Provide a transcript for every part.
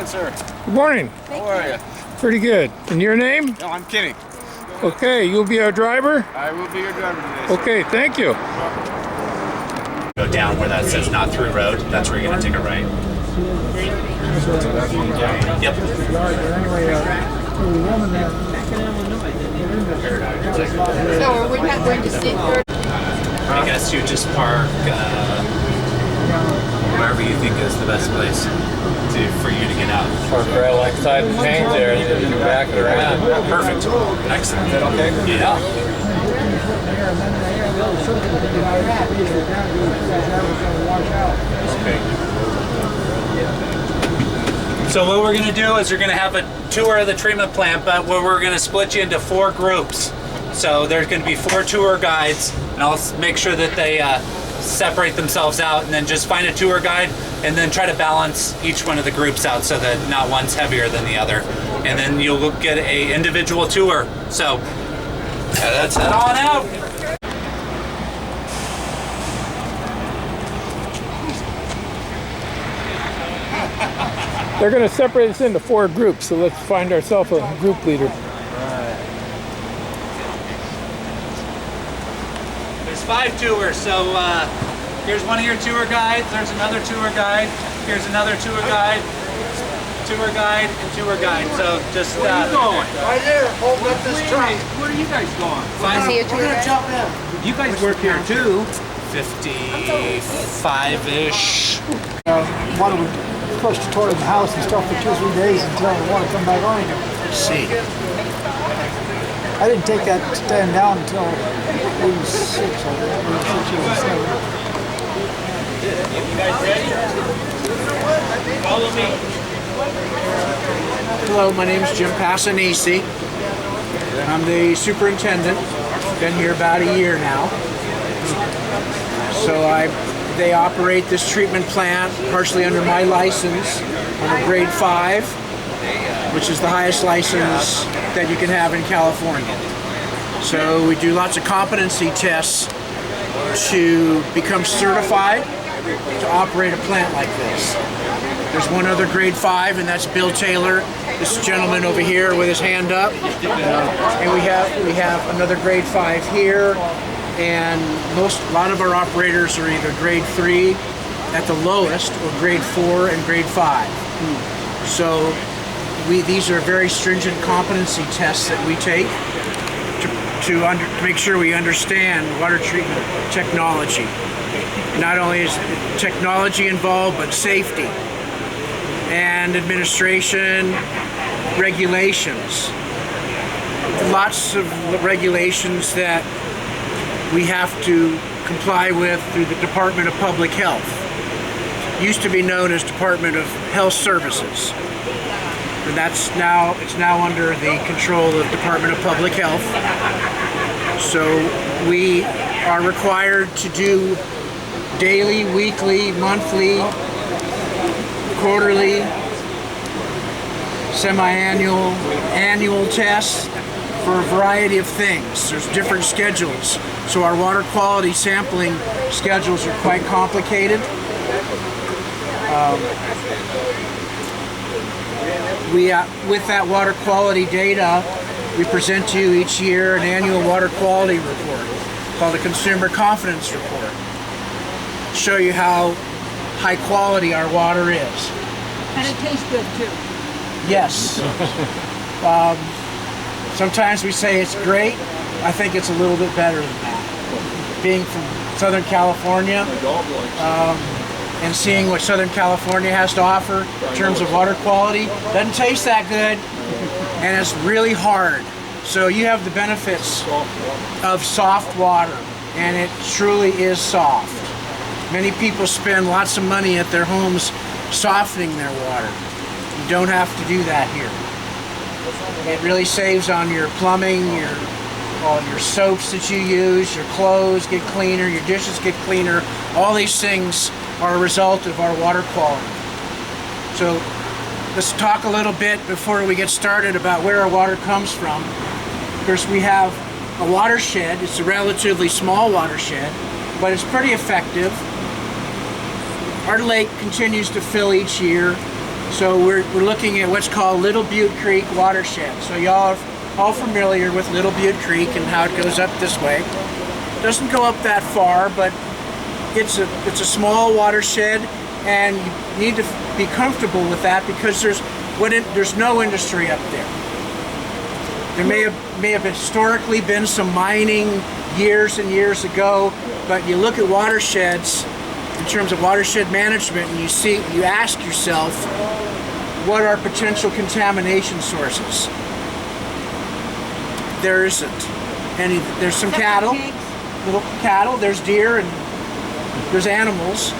morning, sir. Good morning. How are you? Pretty good. And your name? No, I'm Kenny. Okay, you'll be our driver? I will be your driver today, sir. Okay, thank you. Go down where that says not through road, that's where you're gonna take a right. Yep. So are we not going to sit there? I guess you just park wherever you think is the best place for you to get out. Park right alongside the tank there, and then you back it around. Perfect. Excellent. Is that okay? Yeah. So what we're going to do is we're going to have a tour of the treatment plant, but we're going to split you into 4 groups. So there's going to be 4 tour guides, and I'll make sure that they separate themselves out, and then just find a tour guide and then try to balance each one of the groups out so that not one's heavier than the other. And then you'll get a individual tour. So let's head on out. They're going to separate us into 4 groups, so let's find ourselves a group leader. There's 5 tours, so here's one of your tour guides, there's another tour guide, here's another tour guide, and tour guide. So just Where are you going? Right there, holding up this truck. Where are you guys going? See a tour guide? Jump in. You guys work here too. 55-ish. Water would flush the toilet in the house and stuff for 2 or 3 days until the water come back on again. See. I didn't take that stand down until 86 or 86 or 87. You guys ready? Follow me. Hello, my name is Jim Passanisi. I'm the superintendent. Been here about a year now. So they operate this treatment plant partially under my license, under grade 5, which is the highest license that you can have in California. So we do lots of competency tests to become certified to operate a plant like this. There's one other grade 5, and that's Bill Taylor, this gentleman over here with his hand up. And we have another grade 5 here, and a lot of our operators are either grade 3 at the lowest or grade 4 and grade 5. So these are very stringent competency tests that we take to make sure we understand water treatment technology. Not only is technology involved, but safety and administration, regulations. Lots of regulations that we have to comply with through the Department of Public Health. Used to be known as Department of Health Services. And it's now under the control of Department of Public Health. So we are required to do daily, weekly, monthly, quarterly, semi-annual, annual tests for a variety of things. There's different schedules. So our water quality sampling schedules are quite complicated. With that water quality data, we present to you each year an annual water quality report called a Consumer Confidence Report. Show you how high quality our water is. And it tastes good too. Yes. Sometimes we say it's great. I think it's a little bit better than that. Being from Southern California, and seeing what Southern California has to offer in terms of water quality, doesn't taste that good, and it's really hard. So you have the benefits of soft water, and it truly is soft. Many people spend lots of money at their homes softening their water. You don't have to do that here. It really saves on your plumbing, all your soaps that you use, your clothes get cleaner, your dishes get cleaner. All these things are a result of our water quality. So let's talk a little bit before we get started about where our water comes from. Of course, we have a watershed. It's a relatively small watershed, but it's pretty effective. Our lake continues to fill each year. So we're looking at what's called Little Butte Creek watershed. So y'all are all familiar with Little Butte Creek and how it goes up this way. Doesn't go up that far, but it's a small watershed, and you need to be comfortable with that because there's no industry up there. There may have historically been some mining years and years ago, but you look at watersheds in terms of watershed management, and you ask yourself, what are potential contamination sources? There isn't any. There's some cattle, little cattle. There's deer and there's animals.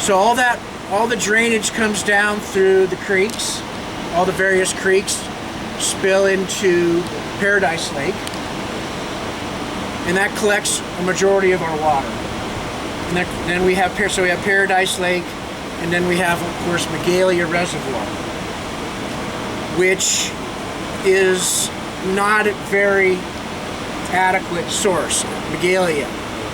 So all the drainage comes down through the creeks. All the various creeks spill into Paradise Lake, and that collects a majority of our water. And then we have Paradise Lake, and then we have, of course, Magalia Reservoir, which is not a very adequate source, Magalia,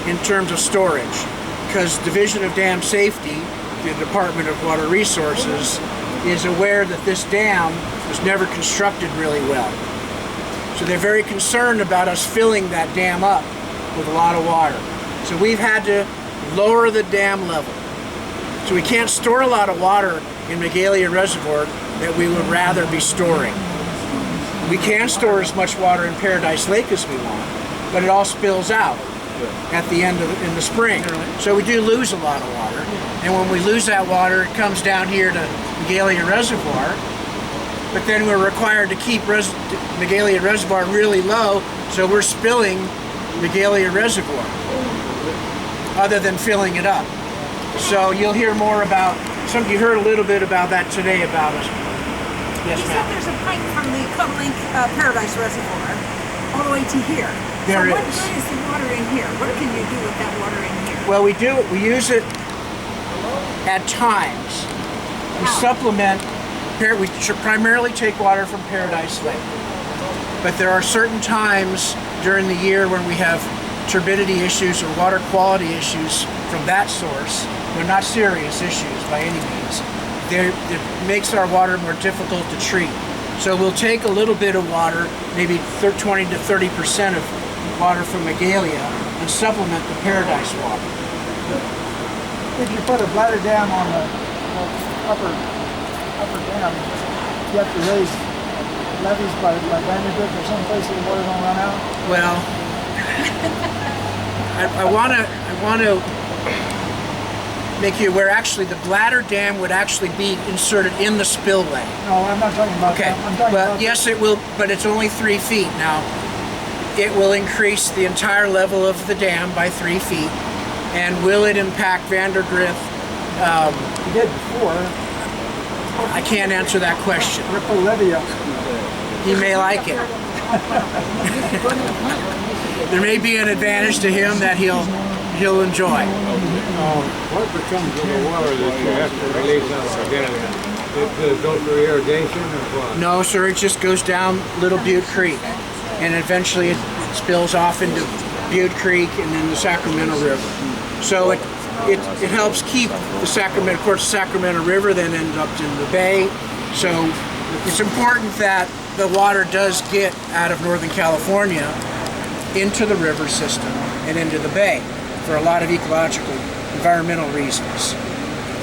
in terms of storage, because Division of Dam Safety, the Department of Water Resources, is aware that this dam was never constructed really well. So they're very concerned about us filling that dam up with a lot of water. So we've had to lower the dam level. So we can't store a lot of water in Magalia Reservoir that we would rather be storing. We can store as much water in Paradise Lake as we want, but it all spills out at the end of in the spring. So we do lose a lot of water. And when we lose that water, it comes down here to Magalia Reservoir. But then we're required to keep Magalia Reservoir really low, so we're spilling Magalia Reservoir, other than filling it up. So you'll hear more about, you heard a little bit about that today about us. Yes, You said ma'am. there's a pipe from the Cumberland Paradise Reservoir all the way to here. There so what is. good is the water in here? What can you do with that water in here? Well, we use it at times. We supplement, we primarily take water from Paradise Lake. But there are certain times during the year when we have turbidity issues or water quality issues from that source. They're not serious issues by any means. It makes our water more difficult to treat. So we'll take a little bit of water, maybe 20 to 30% of water from Magalia, and supplement the Paradise water. If you put a bladder dam on the upper dam, you have to raise levees by Vanderbilt or someplace so the water don't run out? Well, I want to make you aware, actually the bladder dam would actually be inserted in the spillway. No, I'm not talking about Okay, that. I'm talking well, about yes it will, but it's only 3 feet. Now, it will increase the entire level of the dam by 3 feet. And will it impact Vandergrift? you did before. I can't answer that question. Rip a levee up. He may like it. There may be an advantage to him that he'll enjoy. What becomes of the water that you have to release out of Magalia? Does it go through irrigation or what? No, sir, it just goes down Little Butte Creek, and eventually it spills off into Butte Creek and then the Sacramento River. So it helps keep the Sacramento, of course, the Sacramento River then ends up in the bay. So it's important that the water does get out of Northern California into the river system and into the bay for a lot of ecological, environmental reasons.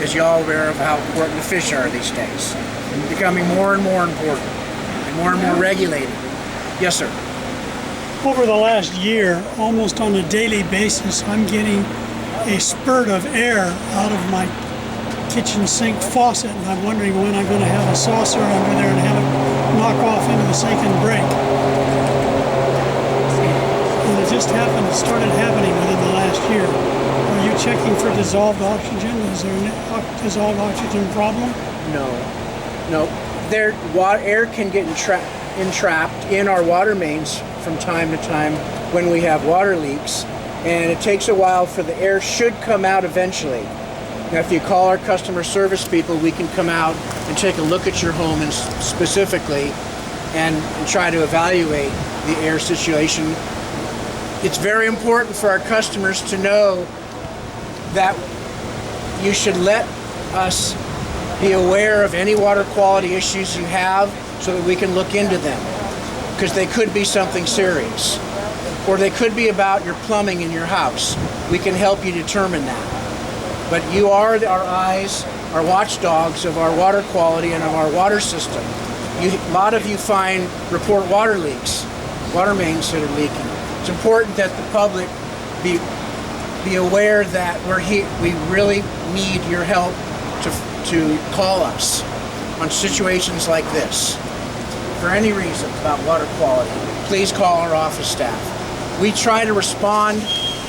As you all aware of how important the fish are these days. Becoming more and more important and more regulated. Yes, sir. Over the last year, almost on a daily basis, I'm getting a spurt of air out of my kitchen sink faucet, and I'm wondering when I'm going to have a saucer under there and have it knock off into the sink and break. And it just happened, it started happening within the last year. Are you checking for dissolved oxygen? Is there a dissolved oxygen problem? No. Air can get entrapped in our water mains from time to time when we have water leaks, and it takes a while for the air should come out eventually. Now, if you call our customer service people, we can come out and take a look at your home and specifically and try to evaluate the air situation. It's very important for our customers to know that you should let us be aware of any water quality issues you have so that we can look into them, because they could be something serious, or they could be about your plumbing in your house. We can help you determine that. But you are our eyes, our watchdogs of our water quality and of our water system. A lot of you report water leaks, water mains that are leaking. It's important that the public be aware that we really need your help to call us on situations like this. For any reason about water quality, please call our office staff. We try to respond.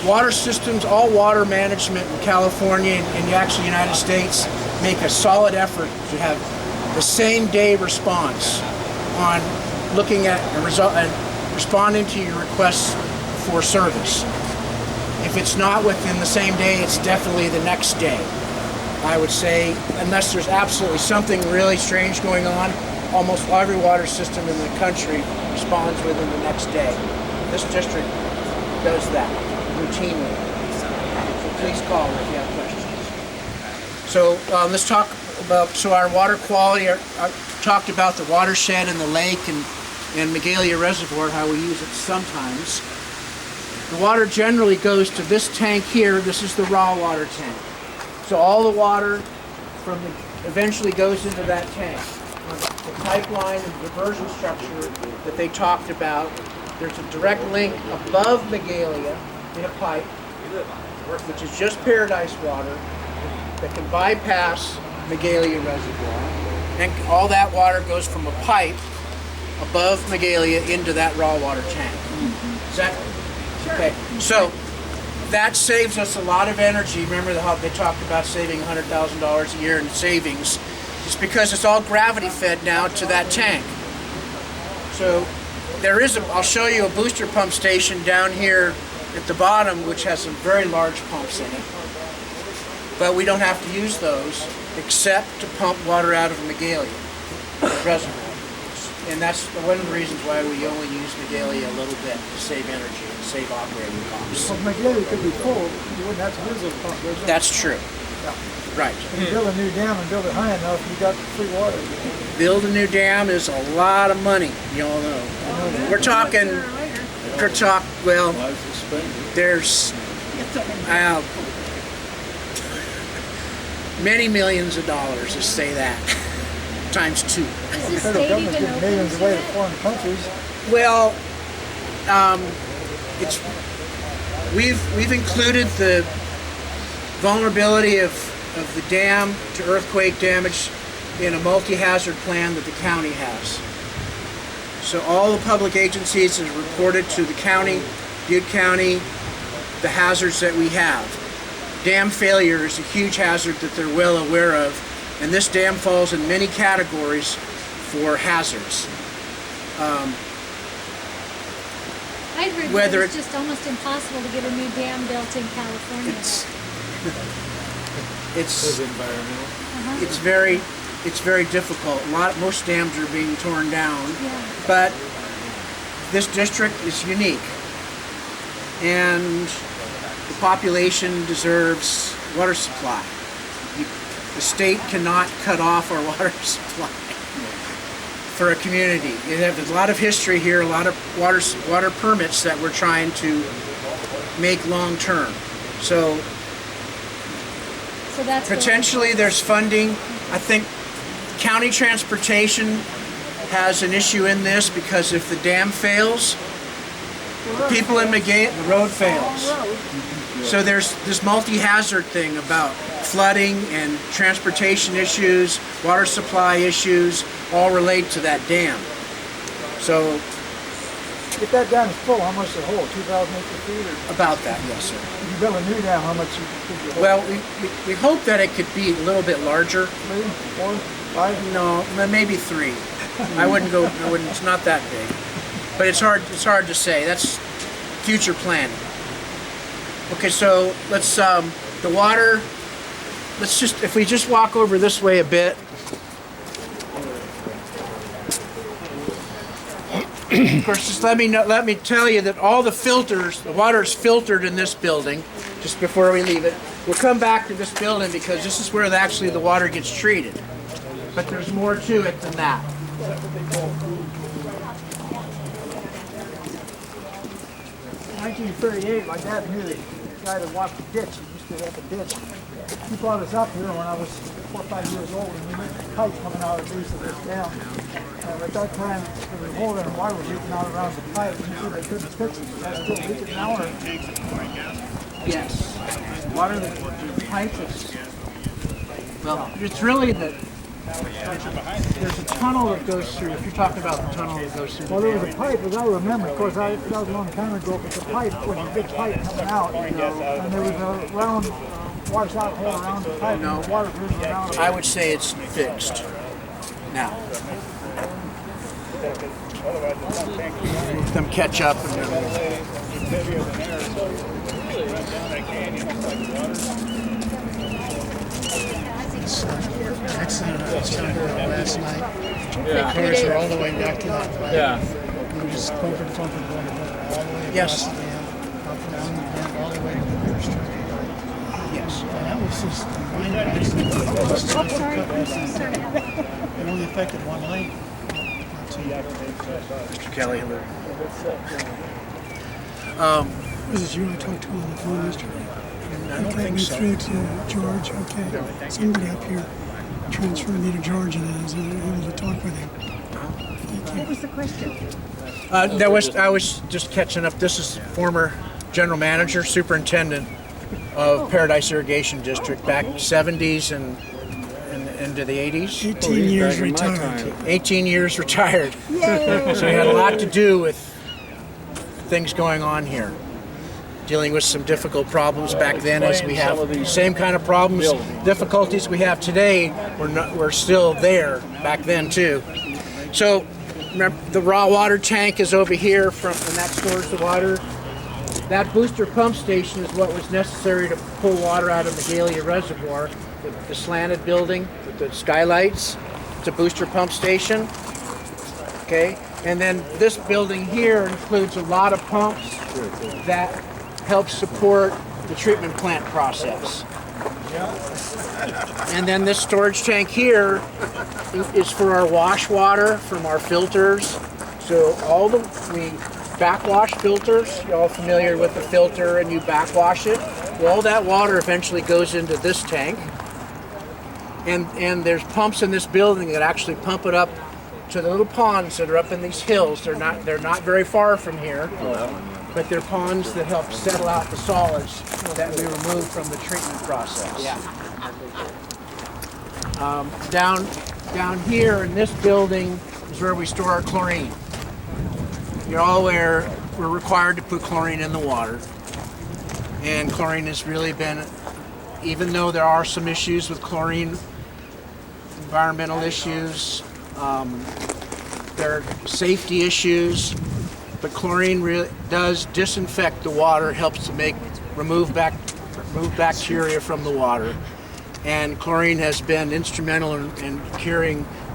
Water systems, all water management in California and actually the United States make a solid effort to have the same day response on looking at and responding to your requests for service. If it's not within the same day, it's definitely the next day. I would say, unless there's absolutely something really strange going on, almost every water system in the country responds within the next day. This district does that routinely. So please call if you have questions. So let's talk about, our water quality. I talked about the watershed and the lake and Magalia Reservoir, how we use it sometimes. The water generally goes to this tank here. This is the raw water tank. So all the water eventually goes into that tank. The pipeline and diversion structure that they talked about, there's a direct link above Magalia in a pipe, which is just paradise water, that can bypass Magalia Reservoir. And all that water goes from a pipe above Magalia into that raw water tank. Is that? Okay. So that saves us a lot of energy. Remember how they talked about saving $100,000 a year in savings? It's because it's all gravity fed now to that tank. So there is I'll show you a booster pump station down here at the bottom, which has some very large pumps in it. But we don't have to use those except to pump water out of Magalia Reservoir. And that's one of the reasons why we only use Magalia a little bit, to save energy and save operating costs. Well, Magalia could be full, you wouldn't have to use those pumps. Would you? That's true. Yeah. Right. If you build a new dam and build it high enough, you got free water. Build a new dam is a lot of money, you all know. We're talking, well, there's many millions of dollars, let's say that, times two. The federal government's giving millions away to foreign countries. Well, we've included the vulnerability of the dam to earthquake damage in a multi-hazard plan that the county has. So all the public agencies have reported to the county, Butte County, the hazards that we have. Dam failure is a huge hazard that they're well aware of, and this dam falls in many categories for hazards. I've heard Whether that it's just almost impossible to get a new dam built in California. It's very difficult. Most dams are being torn down, but this district is unique, and the population deserves water supply. The state cannot cut off our water supply for a community. There's a lot of history here, a lot of water permits that we're trying to make long term. So that's potentially there's funding. I think county transportation has an issue in this, because if the dam fails, people in Magalia, the road fails. So there's this multi-hazard thing about flooding and transportation issues, water supply issues, all relate to that dam. So if that dam is full, how much does it hold? 2,000 acre-feet? Or? About that, yes, sir. If you build a new dam, how much could you hold? Well, we hope that it could be a little bit larger. 3, 4, 5? No, maybe 3. I wouldn't. It's not that big, but it's hard to say. That's future planning. Okay, so let's the water. If we just walk over this way a bit. Of course, just let me tell you that all the water is filtered in this building. Just before we leave it, We'll come back to this building because this is where actually the water gets treated. But there's more to it than that. 1938, my dad knew the guy that watched the ditch. He used to have a ditch. He brought us up here when I was 4 or 5 years old, and we met a pipe coming out of the base of this dam. At that time, there was a hole there and water was leaking out around the pipe. And you see they couldn't fix it. That's still leaking now. Or... Yes. Water, the pipe is, well, it's really the, there's a tunnel that goes through, if you're talking about the tunnel that goes through. Well, there was a pipe, as I remember, of course, that was a long time ago, but the pipe was a big pipe coming out, you know, and there was a round water slot hole around the pipe, and the water was around it. I would say it's fixed now. Them catch up and everything. Accident I was talking about last night. The cars are all the way back to that plant. Yeah. We just pumping all the way Yes. across the dam, up along the dam, all the way to the river stream. Yes. And that was just a minor accident. It only affected one lane. Not two. Mr. Kelly, hello. Was it you I talked to on the phone yesterday? I don't think so. Through to George, okay. Somebody up here transferred me to George and I was able to talk with him. What was the question? I was just catching up. This is former general manager, superintendent of Paradise Irrigation District back 70s and into the 80s. 18 years retired. 18 years retired. So he had a lot to do with things going on here. Dealing with some difficult problems back then, as we have the same kind of problems, difficulties we have today. We're still there back then too. So remember, the raw water tank is over here, and that stores the water. That booster pump station is what was necessary to pull water out of the Magalia Reservoir. The slanted building with the skylights. It's a booster pump station. Okay, and then this building here includes a lot of pumps that help support the treatment plant process. And then this storage tank here is for our wash water from our filters. So we backwash filters. You're all familiar with the filter and you backwash it. Well, all that water eventually goes into this tank. And there's pumps in this building that actually pump it up to the little ponds that are up in these hills. They're not very far from here. But they're ponds that help settle out the solids that we remove from the treatment process. Yeah. Down here in this building is where we store our chlorine. You're all aware we're required to put chlorine in the water. And chlorine has really been, even though there are some issues with chlorine, environmental issues, there are safety issues, but chlorine really does disinfect the water, helps to remove bacteria from the water. And chlorine has been instrumental in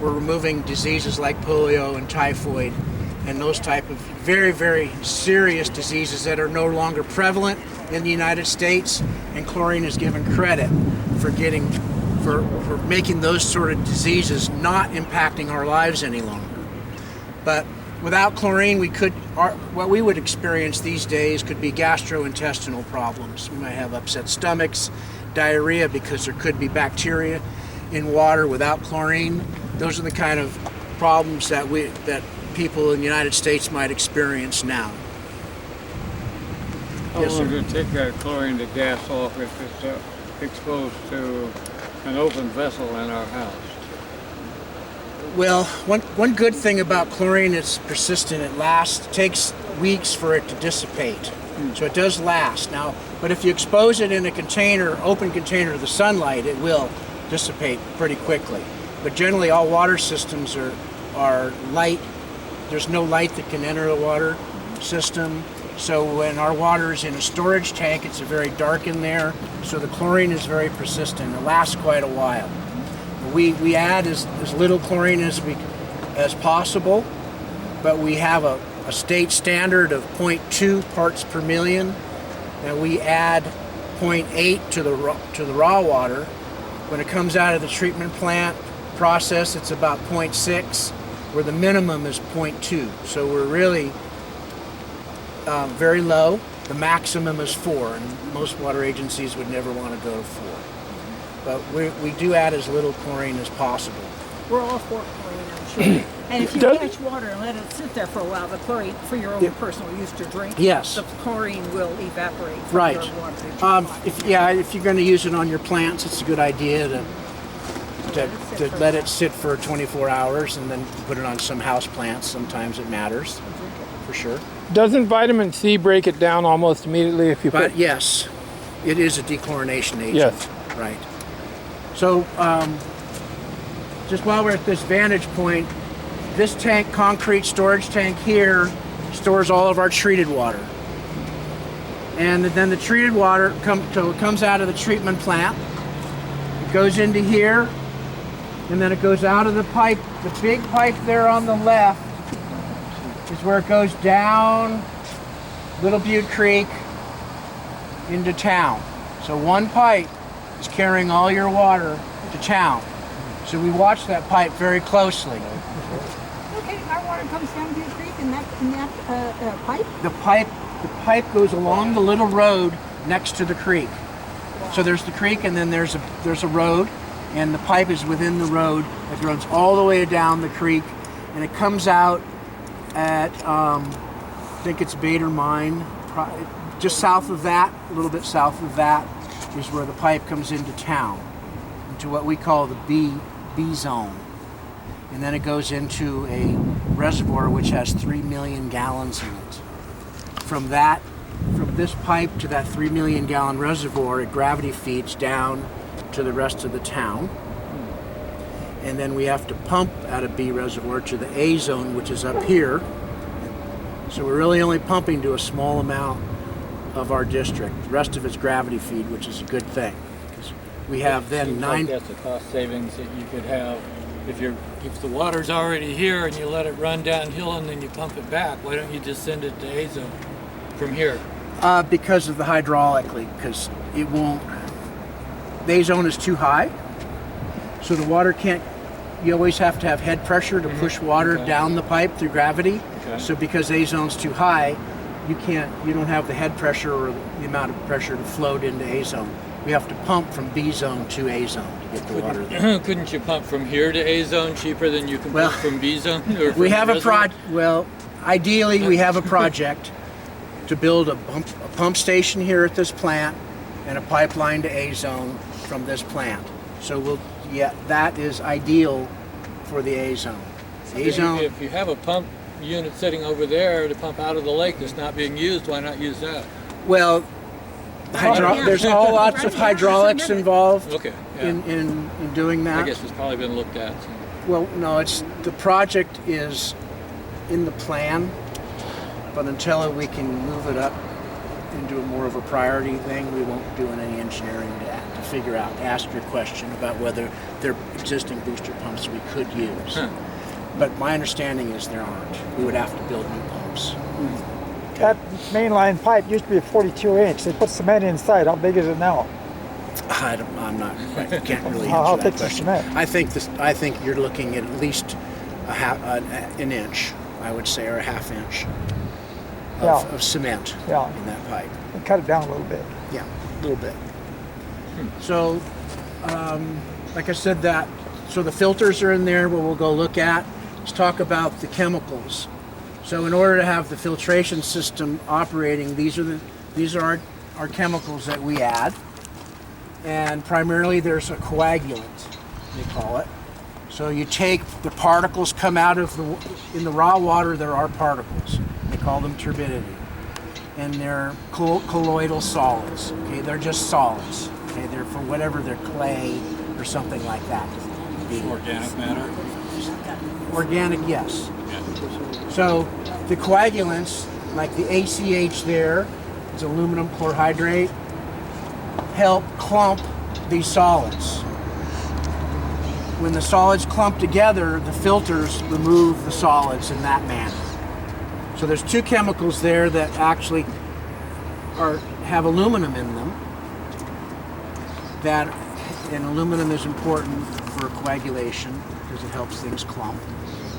removing diseases like polio and typhoid and those type of very, very serious diseases that are no longer prevalent in the United States. And chlorine is given credit for making those sort of diseases not impacting our lives any longer. But without chlorine, what we would experience these days could be gastrointestinal problems. We might have upset stomachs, diarrhea, because there could be bacteria in water without chlorine. Those are the kind of problems that people in the United States might experience now. How long does it take that chlorine to gas off if it's exposed to an open vessel in our house? Well, one good thing about chlorine, it's persistent. It takes weeks for it to dissipate. So it does last. Now, but if you expose it in a open container to the sunlight, it will dissipate pretty quickly. But generally all water systems are light. There's no light that can enter the water system. So when our water is in a storage tank, it's very dark in there. So the chlorine is very persistent. It lasts quite a while. We add as little chlorine as possible, but we have a state standard of 0.2 parts per million, and we add 0.8 to the raw water. When it comes out of the treatment plant process, it's about 0.6, where the minimum is 0.2. So we're really very low. The maximum is 4, and most water agencies would never want to go to 4. But we do add as little chlorine as possible. We're all for chlorine, I'm sure. And if you catch water and let it sit there for a while, the chlorine, for your own personal use to drink, yes, the chlorine will evaporate from right. your water. If you're going to use it on your plants, it's a good idea to let it sit for 24 hours and then put it on some house plants. Sometimes it matters, for sure. Doesn't vitamin C break it down almost immediately if you put... Yes, it is a dechlorination agent. Yes. Right. So, just while we're at this vantage point, this tank, concrete storage tank here, stores all of our treated water. And then the treated water comes out of the treatment plant. It goes into here, and then it goes out of the pipe. The big pipe there on the left is where it goes down Little Butte Creek into town. So one pipe is carrying all your water to town. So we watch that pipe very closely. Okay, our water comes down Butte Creek in that pipe? The pipe goes along the little road next to the creek. So there's the creek, and then there's a road, and the pipe is within the road. It runs all the way down the creek, and it comes out at I think it's Bader Mine, just south of that, a little bit south of that, is where the pipe comes into town, into what we call the B zone. And then it goes into a reservoir which has 3 million gallons in it. From this pipe to that 3 million gallon reservoir, it gravity feeds down to the rest of the town. And then we have to pump out of B reservoir to the A zone, which is up here. So we're really only pumping to a small amount of our district. The rest of it's gravity feed, which is a good thing. Because we have then like that's a cost savings that you could have if the water's already here and you let it run downhill and then you pump it back. Why don't you just send it to A zone from here? Because of the hydraulically, because it won't. The A zone is too high, so the water can't. You always have to have head pressure to push water down the pipe through gravity. Okay. So because A zone's too high, you don't have the head pressure or the amount of pressure to float into A zone. We have to pump from B zone to A zone to get the water there. Couldn't you pump from here to A zone cheaper than you can pump from B zone? Or we have ideally we have a project to build a pump station here at this plant and a pipeline to A zone from this plant. So that is ideal for the A zone. A zone. If you have a pump unit sitting over there to pump out of the lake that's not being used, why not use that? Well, there's all lots of hydraulics involved yeah. in doing that. I guess it's probably been looked at. So. Well, no, the project is in the plan, but until we can move it up into a more of a priority thing, we won't do any engineering to figure out, ask your question about whether there are existing booster pumps we could use. But my understanding is there aren't. We would have to build new pumps. That mainline pipe used to be a 42-inch. They put cement inside. How big is it now? I'm not. I can't really How answer that thick's the question. cement? I think you're looking at least an inch, I would say, or a half inch of cement in that pipe. And cut it down a little bit. Yeah, a little bit. So, like I said, so the filters are in there. What we'll go look at. Let's talk about the chemicals. So in order to have the filtration system operating, these are our chemicals that we add. And primarily there's a coagulant, they call it. So you take the particles come out of in the raw water, there are particles. They call them turbidity. And they're colloidal solids. Okay, they're just solids. Okay, they're for whatever, they're clay or something like that. Organic matter? Organic, yes. So the coagulants, like the ACH there, is aluminum chlorhydrate, help clump these solids. When the solids clump together, the filters remove the solids in that manner. So there's two chemicals there that actually have aluminum in them, that, and aluminum is important for coagulation because it helps things clump.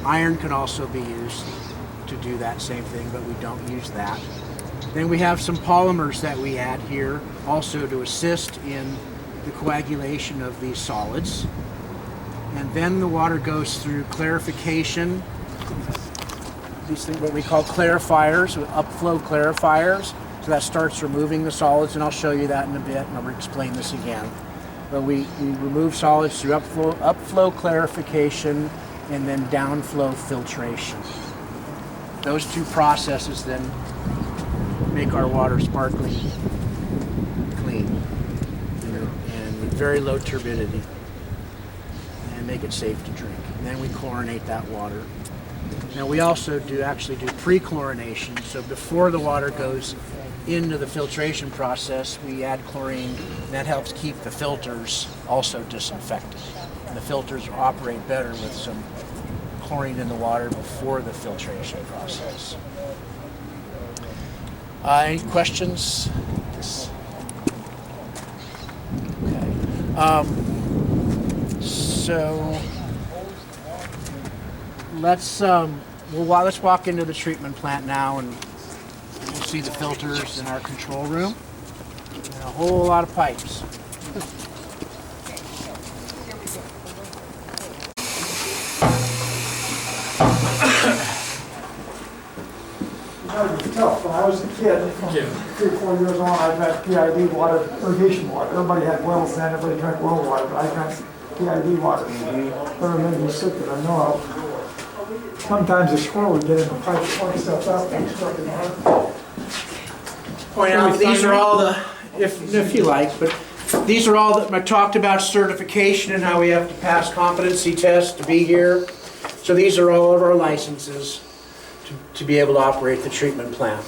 Iron can also be used to do that same thing, but we don't use that. Then we have some polymers that we add here also to assist in the coagulation of these solids. And then the water goes through clarification, these things, what we call clarifiers, upflow clarifiers. So that starts removing the solids, and I'll show you that in a bit, and I'll explain this again. But we remove solids through upflow clarification and then downflow filtration. Those two processes then make our water sparkling clean and with very low turbidity and make it safe to drink. And then we chlorinate that water. Now we also actually do pre-chlorination. So before the water goes into the filtration process, we add chlorine, and that helps keep the filters also disinfected. And the filters operate better with some chlorine in the water before the filtration process. Any questions? Okay. So let's walk into the treatment plant now, and we'll see the filters in our control room and a whole lot of pipes. It's tough. When I was a kid, from 3 or 4 years on, I've had PID water, irrigation water. Everybody had wells then, everybody drank well water, but I drank PID water. Never made me sick that I know of. Sometimes a squirrel would get in the pipe, point stuff out, and stuff in the heart. Point out, these are all the, if you like, but these are all that I talked about certification and how we have to pass competency tests to be here. So these are all of our licenses to be able to operate the treatment plant.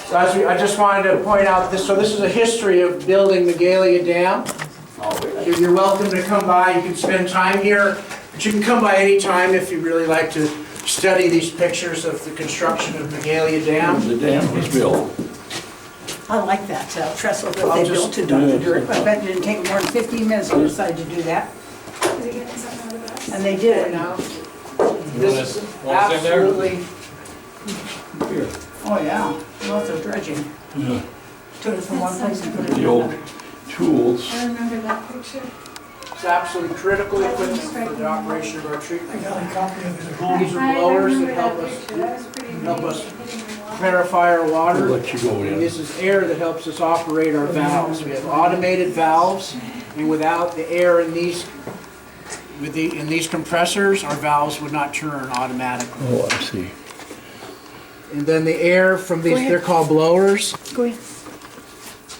So I just wanted to point out this. So this is a history of building Magalia Dam. You're welcome to come by. You can spend time here, but you can come by any time if you really like to study these pictures of the construction of Magalia Dam. The dam was built. I like that trestle that they built to dump the dirt. I bet it didn't take more than 15 minutes to decide to do that. And they did it now. This is absolutely. Oh yeah, lots of dredging. Yeah. Took it from one place and put it The in old another. tools. I remember that picture. It's absolutely critical equipment for the operation of our treatment. I got a copy of it. These are blowers that help us clarify our water. We'll let you go in. And this is air that helps us operate our valves. We have automated valves, and without the air in these in these compressors, our valves would not turn automatically. Oh, I see. And then the air from these, they're called blowers. Go ahead.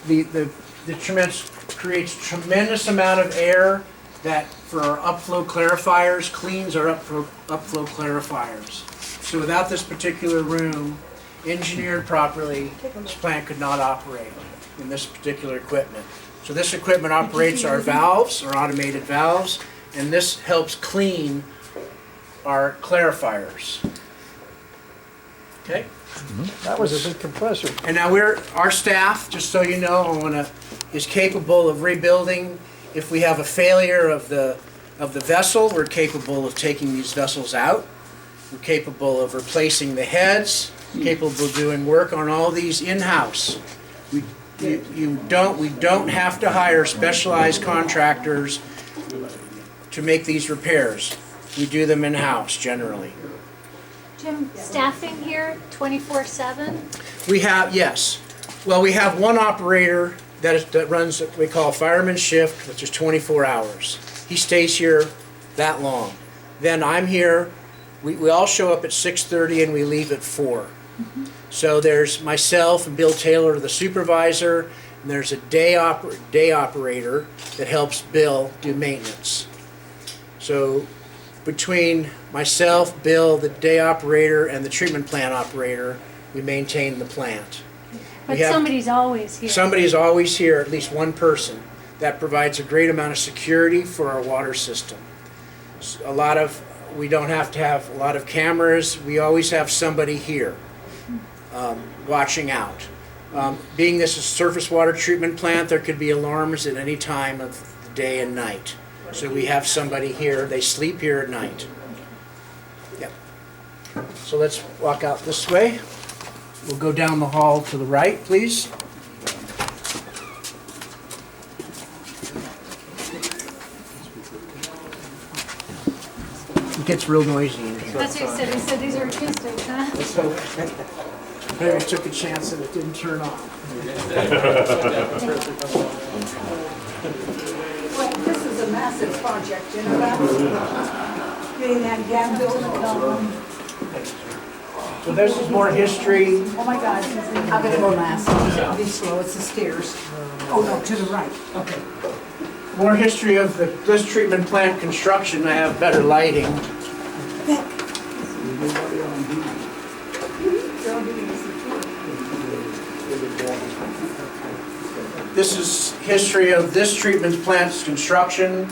The tremendous creates tremendous amount of air that for our upflow clarifiers cleans our upflow clarifiers. So without this particular room engineered properly, this plant could not operate in this particular equipment. So this equipment operates our valves, our automated valves, and this helps clean our clarifiers. Okay? That was a big compressor. And now our staff, just so you know, is capable of rebuilding. If we have a failure of the vessel, we're capable of taking these vessels out. We're capable of replacing the heads, capable of doing work on all these in-house. We don't have to hire specialized contractors to make these repairs. We do them in-house generally. Jim, staffing here 24/7? We have, yes. Well, we have one operator that runs what we call fireman shift, which is 24 hours. He stays here that long. Then I'm here. We all show up at 6:30 and we leave at 4. So there's myself and Bill Taylor, the supervisor, and there's a day operator that helps Bill do maintenance. So between myself, Bill, the day operator, and the treatment plant operator, we maintain the plant. But somebody's always here. Somebody's always here, at least one person. That provides a great amount of security for our water system. We don't have to have a lot of cameras. We always have somebody here watching out. Being this is a surface water treatment plant, there could be alarms at any time of the day and night. So we have somebody here, they sleep here at night. Yep. So let's walk out this way. We'll go down the hall to the right, please. It gets real noisy in here. That's what he said. He said these are acoustics, huh? So, maybe I took a chance that it didn't turn on. Well, this is a massive project, you know that? Getting that dam built. So this is more history. Oh my God, I'm gonna go last. I'll be slow, it's the stairs. Oh no, to the right, okay. More history of this treatment plant construction. I have better lighting. This is history of this treatment plant's construction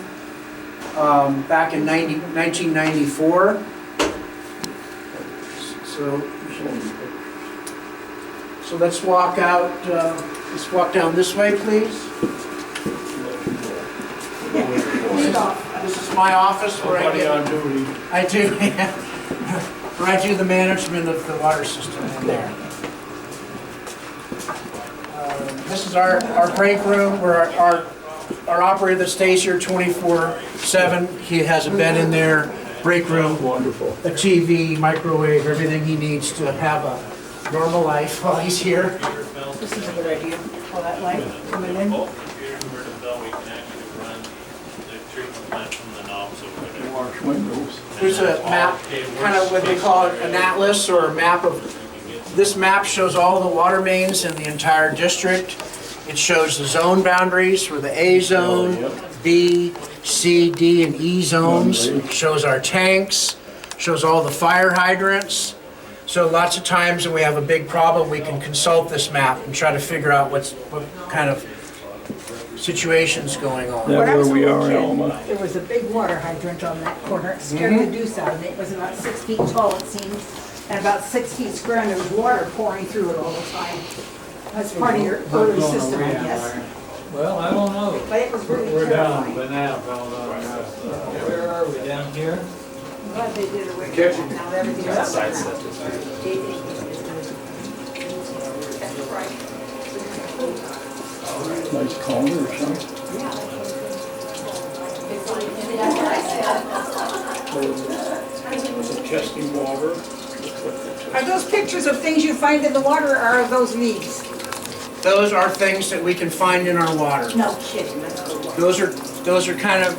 back in 1994. So let's walk out. Let's walk down this way, please. This is my office where I do where I do the management of the water system in there. This is our break room where our operator that stays here 24/7. He has a bed in there, break room, Wonderful. a TV, microwave, everything he needs to have a normal life while he's here. This is a good idea, all that light coming in. Wash windows. Here's a map, kind of what they call it, an atlas or a map of, this map shows all the water mains in the entire district. It shows the zone boundaries for the A zone, B, C, D, and E zones. It shows our tanks, shows all the fire hydrants. So lots of times when we have a big problem, we can consult this map and try to figure out what kind of situation's going on. That When I was where a we little are, kid, Alma. there was a big water hydrant on that corner. It scared the deuce out of me. It was about 6 feet tall, it seemed, and about 6 feet square, and there was water pouring through it all the time. That's part of your early system, I guess. Well, I don't know. But it was really We're down, terrifying. banana going on. Where are we, down here? I'm glad they did away with that. Now everything's up there now. Nice corner or something. Testing water. Are those pictures of things you find in the water, or are those leaves? Those are things that we can find in our water. No kidding, that's good water. Those are kind of,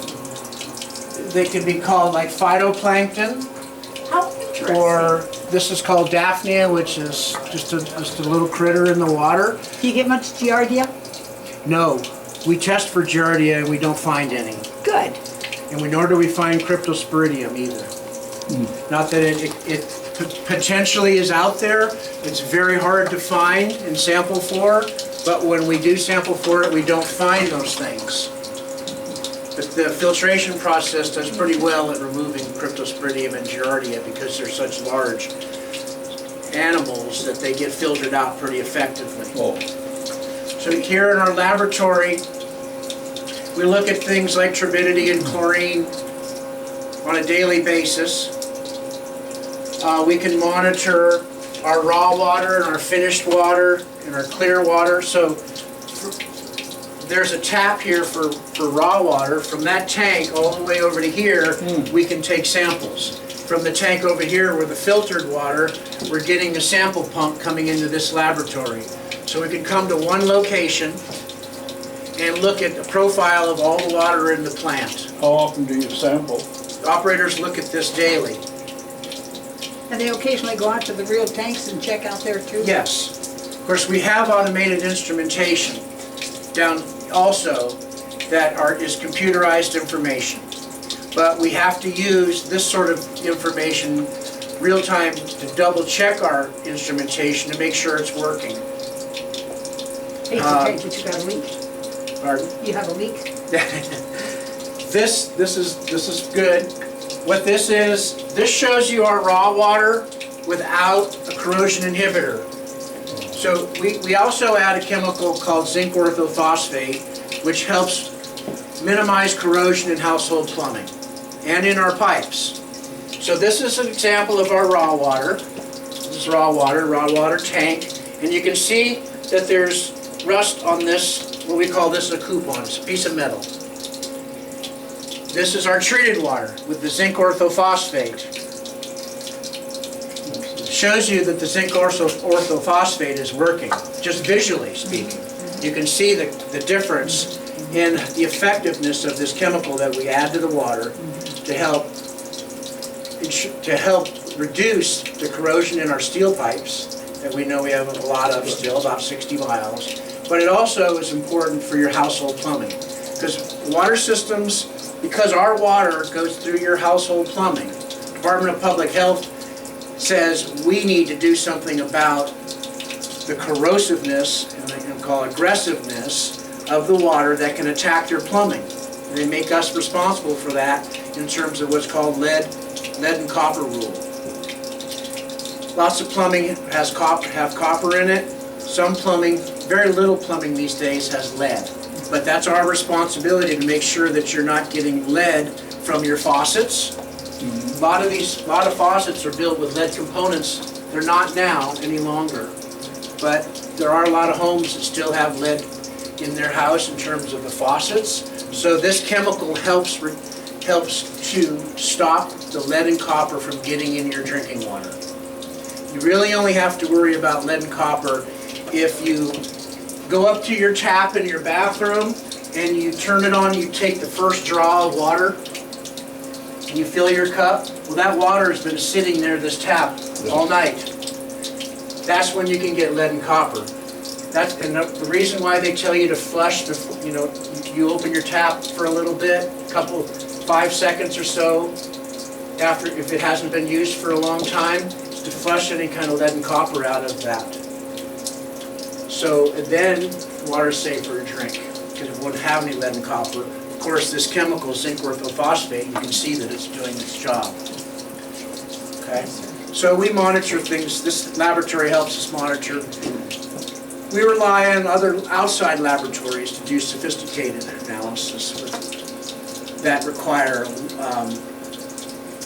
they can be called like phytoplankton, How interesting. or this is called Daphnia, which is just a little critter in the water. Do you get much giardia? No, we test for giardia and we don't find any. Good. And nor do we find cryptosporidium either. Not that it potentially is out there. It's very hard to find and sample for, but when we do sample for it, we don't find those things. The filtration process does pretty well at removing cryptosporidium and giardia because they're such large animals that they get filtered out pretty effectively. Oh, So here in our laboratory, we look at things like turbidity and chlorine on a daily basis. We can monitor our raw water and our finished water and our clear water. So there's a tap here for raw water. From that tank all the way over to here, we can take samples. From the tank over here where the filtered water, we're getting a sample pump coming into this laboratory. So we can come to one location and look at the profile of all the water in the plant. how often do you sample? Operators look at this daily. And they occasionally go out to the real tanks and check out there too? Yes. Of course, we have automated instrumentation down also that is computerized information. But we have to use this sort of information real time to double check our instrumentation to make sure it's working. Hate to take, but you got a leak. Pardon? You have a leak? This is good. What this shows you our raw water without a corrosion inhibitor. So we also add a chemical called zinc orthophosphate, which helps minimize corrosion in household plumbing and in our pipes. So this is an example of our raw water. This is raw water tank. And you can see that there's rust on this, what we call this a coupon, it's a piece of metal. This is our treated water with the zinc orthophosphate. It shows you that the zinc orthophosphate is working, just visually speaking. You can see the difference in the effectiveness of this chemical that we add to the water to help reduce the corrosion in our steel pipes that we know we have a lot of still, about 60 miles. But it also is important for your household plumbing, because water systems, because our water goes through your household plumbing, Department of Public Health says we need to do something about the corrosiveness, and they can call aggressiveness, of the water that can attack your plumbing. And they make us responsible for that in terms of what's called lead and copper rule. Lots of plumbing have copper in it. Some plumbing, very little plumbing these days has lead. But that's our responsibility to make sure that you're not getting lead from your faucets. A lot of faucets are built with lead components. They're not now any longer. But there are a lot of homes that still have lead in their house in terms of the faucets. So this chemical helps to stop the lead and copper from getting in your drinking water. You really only have to worry about lead and copper if you go up to your tap in your bathroom and you turn it on, you take the first draw of water, and you fill your cup. Well, that water has been sitting there, this tap, all night. That's when you can get lead and copper. And the reason why they tell you to flush, you open your tap for a little bit, 5 seconds or so, after, if it hasn't been used for a long time, is to flush any kind of lead and copper out of that. So then water is safe for a drink, because it won't have any lead and copper. Of course, this chemical, zinc orthophosphate, you can see that it's doing its job. Okay? So we monitor things. This laboratory helps us monitor. We rely on other outside laboratories to do sophisticated analysis that require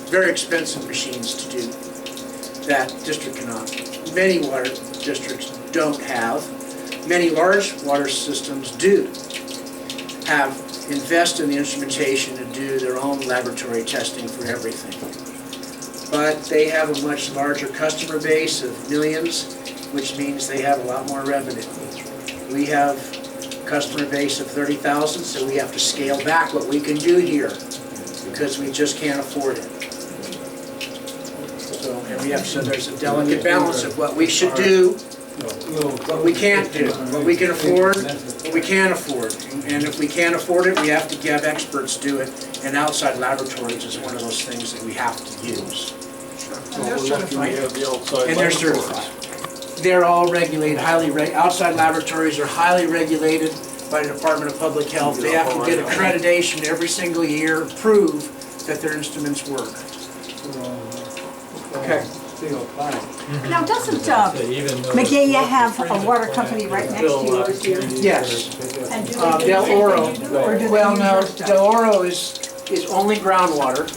very expensive machines to do that district cannot. Many water districts don't have. Many large water systems do invest in the instrumentation to do their own laboratory testing for everything. But they have a much larger customer base of millions, which means they have a lot more revenue. We have a customer base of 30,000, so we have to scale back what we can do here because we just can't afford it. So there's a delicate balance of what we should do, what we can't do, what we can afford, what we can't afford. And if we can't afford it, we have to have experts do it, and outside laboratories is one of those things that we have to use. And they're certified. And they're certified. They're all regulated, outside laboratories are highly regulated by the Department of Public Health. They have to get accreditation every single year, prove that their instruments work. Okay. Now, doesn't McGehee have a water company right next to yours here? Yes. And do they Del Oro. or do Well, they no, use your Del stuff? Oro is only groundwater.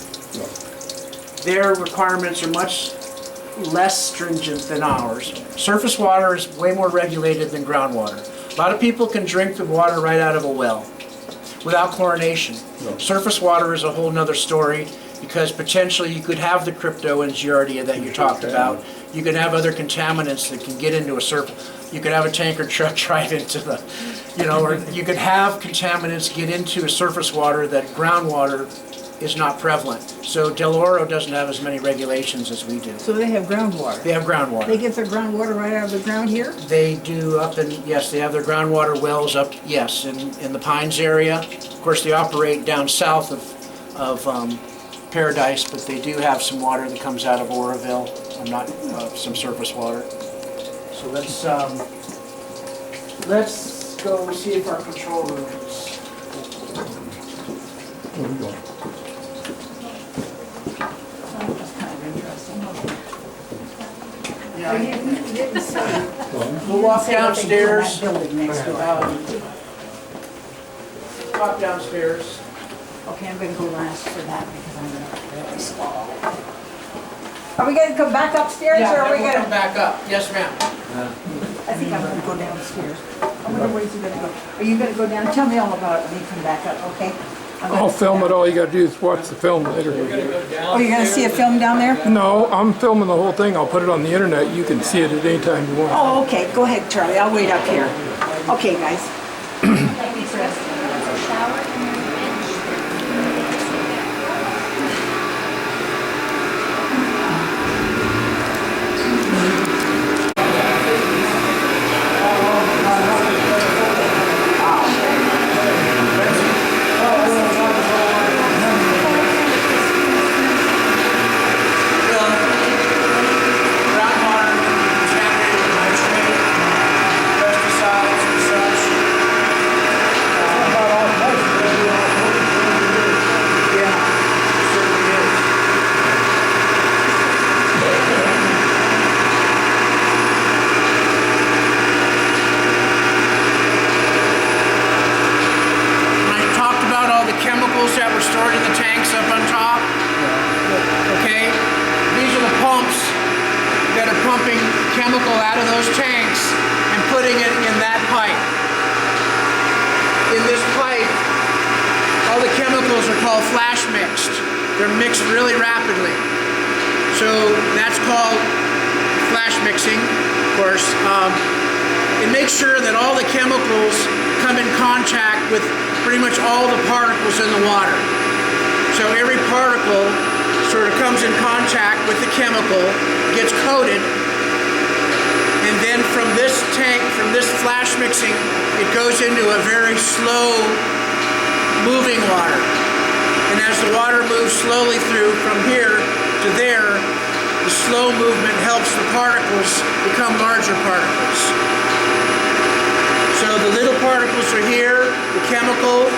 Their requirements are much less stringent than ours. Surface water is way more regulated than groundwater. A lot of people can drink the water right out of a well without chlorination. Surface water is a whole nother story, because potentially you could have the crypto and giardia that you talked about. You could have other contaminants that can get into a surface. You could have a tanker truck drive into the, or you could have contaminants get into a surface water that groundwater is not prevalent. So Del Oro doesn't have as many regulations as we do. So they have groundwater? They have groundwater. They get their groundwater right out of the ground here? They do yes, they have their groundwater wells up, yes, in the Pines area. Of course, they operate down south of Paradise, but they do have some water that comes out of Oroville, some surface water. So let's go see if our control room is. Yeah, You didn't say. We'll walk Say what they do in that downstairs. building next door. Walk downstairs. Okay, I'm gonna go last for that because I'm gonna really swallow. Are we gonna come back upstairs Yeah, or are we then we'll come gonna? back up. Yes, ma'am. I think I'm gonna go downstairs. I wonder where you gonna go. Are you gonna go down? Tell me all about it when you come back up, okay? I'll film it. All you gotta do is watch the film later. Oh, you're gonna see a film down there? No, I'm filming the whole thing. I'll put it on the internet. You can see it at any time you want. Oh, okay. Go ahead, Charlie. I'll wait up here. Okay, guys. Shower and then Groundwater contaminated with nitrate, pesticides and such. Yeah, certainly is. When I talked about all the chemicals that were stored in the tanks up on top, okay, these are the pumps that are pumping chemical out of those tanks and putting it in that pipe. In this pipe, all the chemicals are called flash mixed. They're mixed really rapidly. So that's called flash mixing, of course. It makes sure that all the chemicals come in contact with pretty much all the particles in the water. So every particle sort of comes in contact with the chemical, gets coated, and then from this tank, from this flash mixing, it goes into a very slow moving water. And as the water moves slowly through from here to there, the slow movement helps the particles become larger particles. So the little particles are here, the chemical,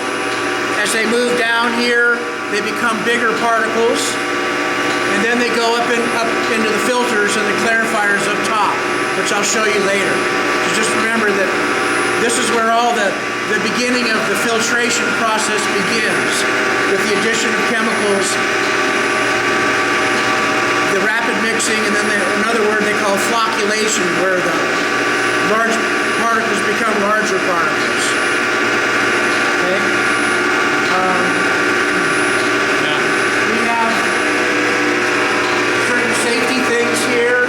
as they move down here, they become bigger particles, and then they go up into the filters and the clarifiers up top, which I'll show you later. So just remember that this is where all the beginning of the filtration process begins, with the addition of chemicals, the rapid mixing, and then another word they call flocculation, where the large particles become larger particles. Okay? We have certain safety things here.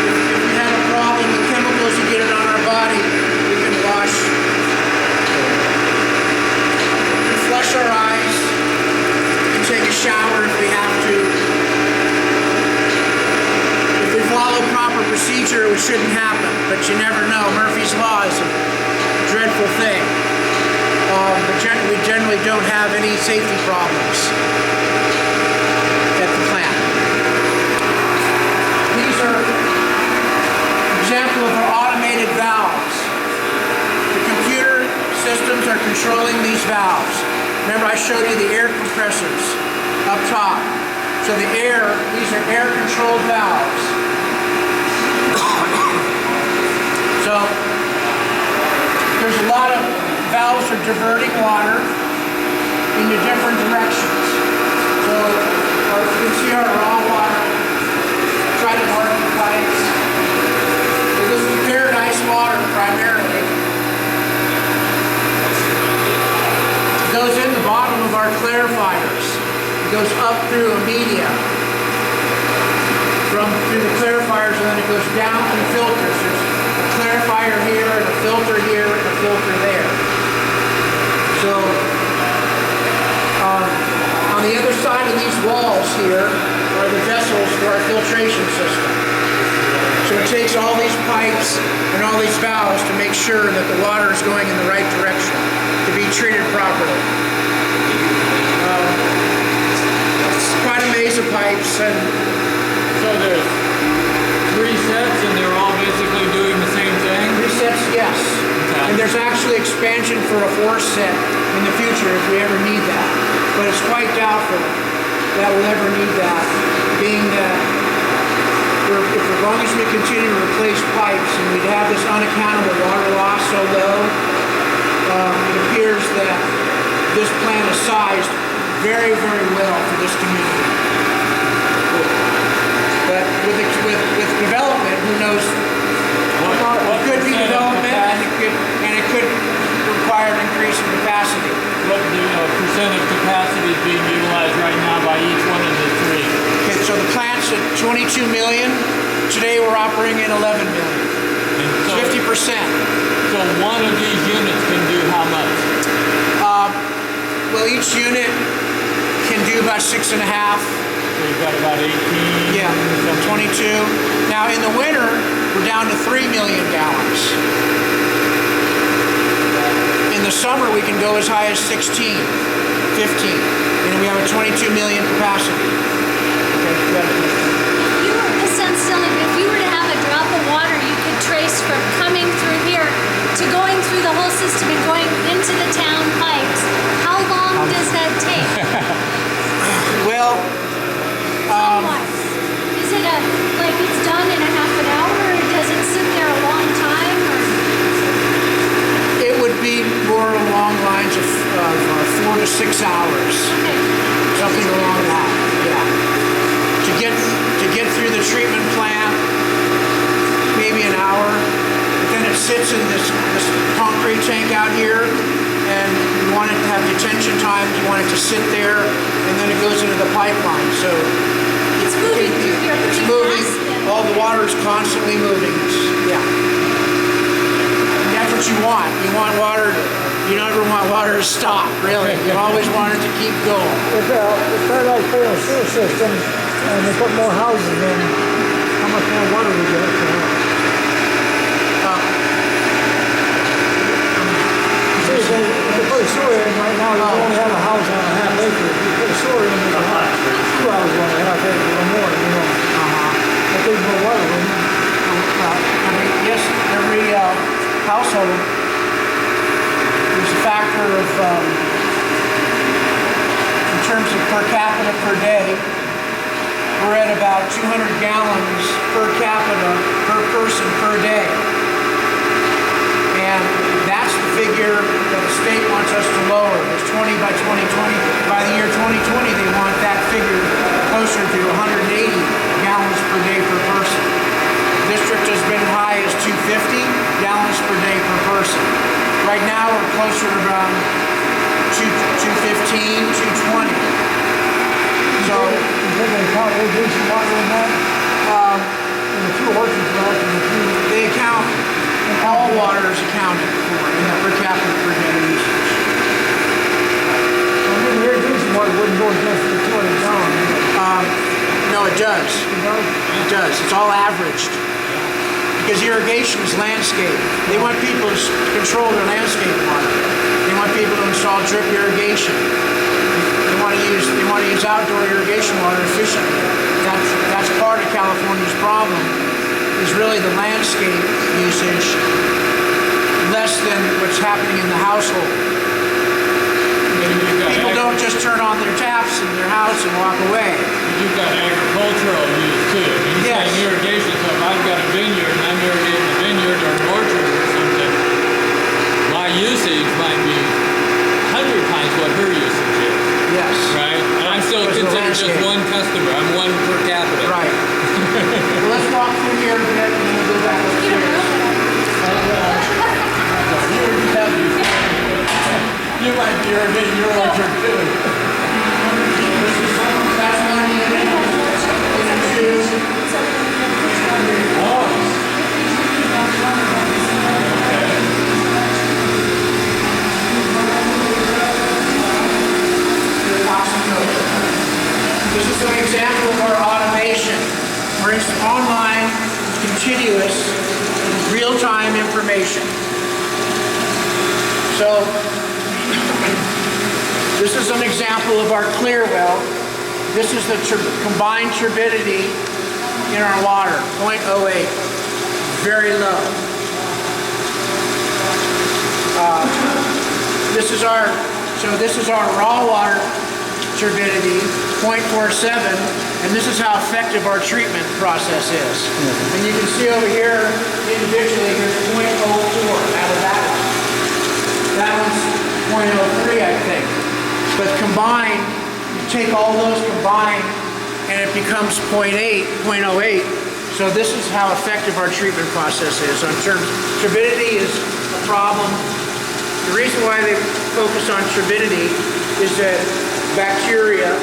If we have a problem with chemicals that get it on our body, we can wash, we can flush our eyes, we can take a shower if we have to. If we follow proper procedure, it shouldn't happen, but you never know. Murphy's Law is a dreadful thing. But we generally don't have any safety problems at the plant. These are an example of our automated valves. The computer systems are controlling these valves. Remember I showed you the air compressors up top. So the air, these are air-controlled valves. So there's a lot of valves for diverting water into different directions. So you can see our raw water, try to mark the pipes. So this is paradise water primarily. It goes in the bottom of our clarifiers. It goes up through a media, through the clarifiers, and then it goes down through filters. There's a clarifier here, and a filter here, and a filter there. So, on the other side of these walls here are the vessels for our filtration system. So it takes all these pipes and all these valves to make sure that the water is going in the right direction to be treated properly. It's quite a maze of pipes, and So there's 3 sets and they're all basically doing the same thing? 3 sets, yes. Okay. And there's actually expansion for a 4th set in the future if we ever need that. But it's quite doubtful that we'll ever need that, being that as long as we continue to replace pipes and we'd have this unaccountable water loss so low, it appears that this plant is sized very, very well for this community. But with development, who knows? It could be development, and it could require an increase in capacity. What percent of capacity is being utilized right now by each one of the three? Okay, so the plant's at 22 million. Today we're operating at 11 million. And so, 50%. So one of these units can do how much? Well, each unit can do about 6.5. So you've got about 18. Yeah, 22. Now in the winter, we're down to 3 million gallons. In the summer, we can go as high as 16, 15, and we have a 22 million capacity. Okay, This sounds silly, but if you were to have a drop of water you could trace from coming through here to going through the whole system and going into the town pipes, how long does that take? Well, Is it like it's done in a half an hour, or does it sit there a long time? Or? it would be more along lines of 4 to 6 hours, Okay. something along that. Yeah. To get through the treatment plant, maybe an hour. But then it sits in this concrete tank out here, and you want it to have detention time. You want it to sit there, and then it goes into the pipeline. So It's moving through here it's pretty moving. fast then. All the water is constantly moving. Yeah. And that's what you want. You want water. You never want water to stop. Really, you always want it to keep going. If they're like putting a sewer system and they put more houses in, how much more water would you have to have? See, if they put a sewer in right now, you only have a house on a half acre. If you put a sewer in, there's a house, 2 houses on a half acre or more, you know. But there's no water in it. Every household, there's a factor of, in terms of per capita per day, we're at about 200 gallons per capita per person per day. And that's the figure that the state wants us to lower. It's 20 by 2020. By the year 2020, they want that figure closer to 180 gallons per day per person. The district has been high as 250 gallons per day per person. Right now, we're closer to around 215, 220. So, you think they count irrigation water in that? In the two orchards, right? They account, all water is accounted for in the per capita per day usage. I mean, irrigation water wouldn't go against the 200 gallons. No, it does. It does. It's all averaged. Because irrigation is landscape. They want people to control their landscape water. They want people to install drip irrigation. They want to use outdoor irrigation water efficiently. That's part of California's problem, is really the landscape usage less than what's happening in the household. People don't just turn on their taps in their house and walk away. You've got agricultural use too. I mean, you're saying irrigation, so if I've got a vineyard and I'm irrigating a vineyard or an orchard or something, my usage might be 100 times what her usage is. Yes. Right? And I'm still considered just one customer. I'm one per capita. Right. Well, let's walk through here a bit and then we'll go back upstairs. You might be irrigating your orchard too. That's one unit. And 2. This is an example of our automation, where it's online, continuous, real-time information. So, this is an example of our clear well. This is the combined turbidity in our water, 0.08, very low. This is our raw water turbidity, 0.47, and this is how effective our treatment process is. And you can see over here, individually, here's 0.04 out of that one. That one's 0.03, I think. But combined, you take all those combined, and it becomes 0.08. So this is how effective our treatment process is. On terms, turbidity is a problem. The reason why they focus on turbidity is that bacteria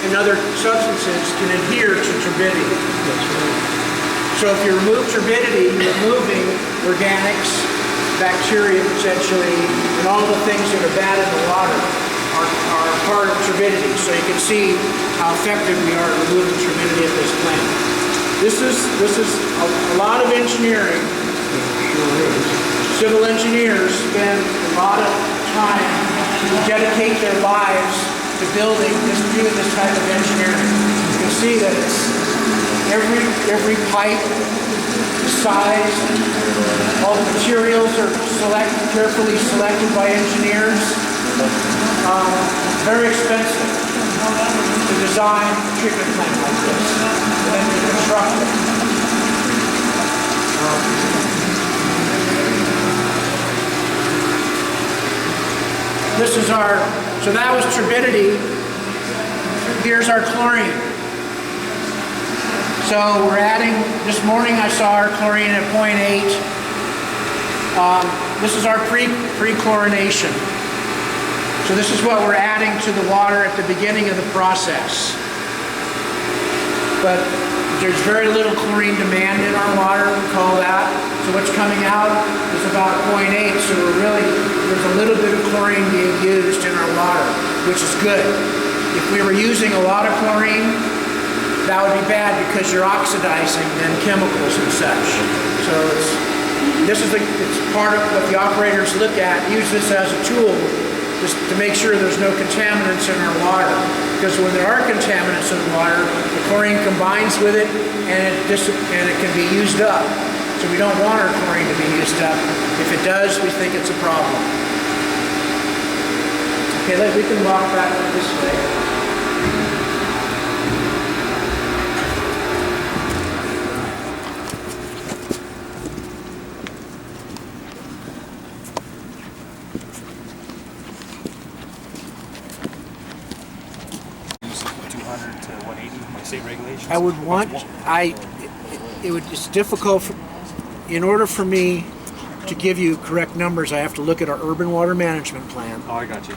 and other substances can adhere to turbidity. So if you remove turbidity, you're removing organics, bacteria potentially, and all the things that are bad in the water are part of turbidity. So you can see how effective we are at removing turbidity at this plant. This is a lot of engineering. Civil engineers spend a lot of time to dedicate their lives to doing this type of engineering. You can see that it's every pipe, the size, all the materials are carefully selected by engineers. Very expensive to design a treatment plant like this, and then to construct it. This is so that was turbidity. Here's our chlorine. So we're adding, this morning I saw our chlorine at 0.8. This is our pre-chlorination. So this is what we're adding to the water at the beginning of the process. But there's very little chlorine demand in our water, we call that. So what's coming out is about 0.8, so there's a little bit of chlorine being used in our water, which is good. If we were using a lot of chlorine, that would be bad because you're oxidizing then chemicals and such. So it's part of what the operators look at, use this as a tool just to make sure there's no contaminants in our water. Because when there are contaminants in water, the chlorine combines with it and it can be used up. So we don't want our chlorine to be used up. If it does, we think it's a problem. Okay, we can walk back this way. I would want, it's difficult, in order for me to give you correct numbers, I have to look at our urban water management plan. Oh, I got you.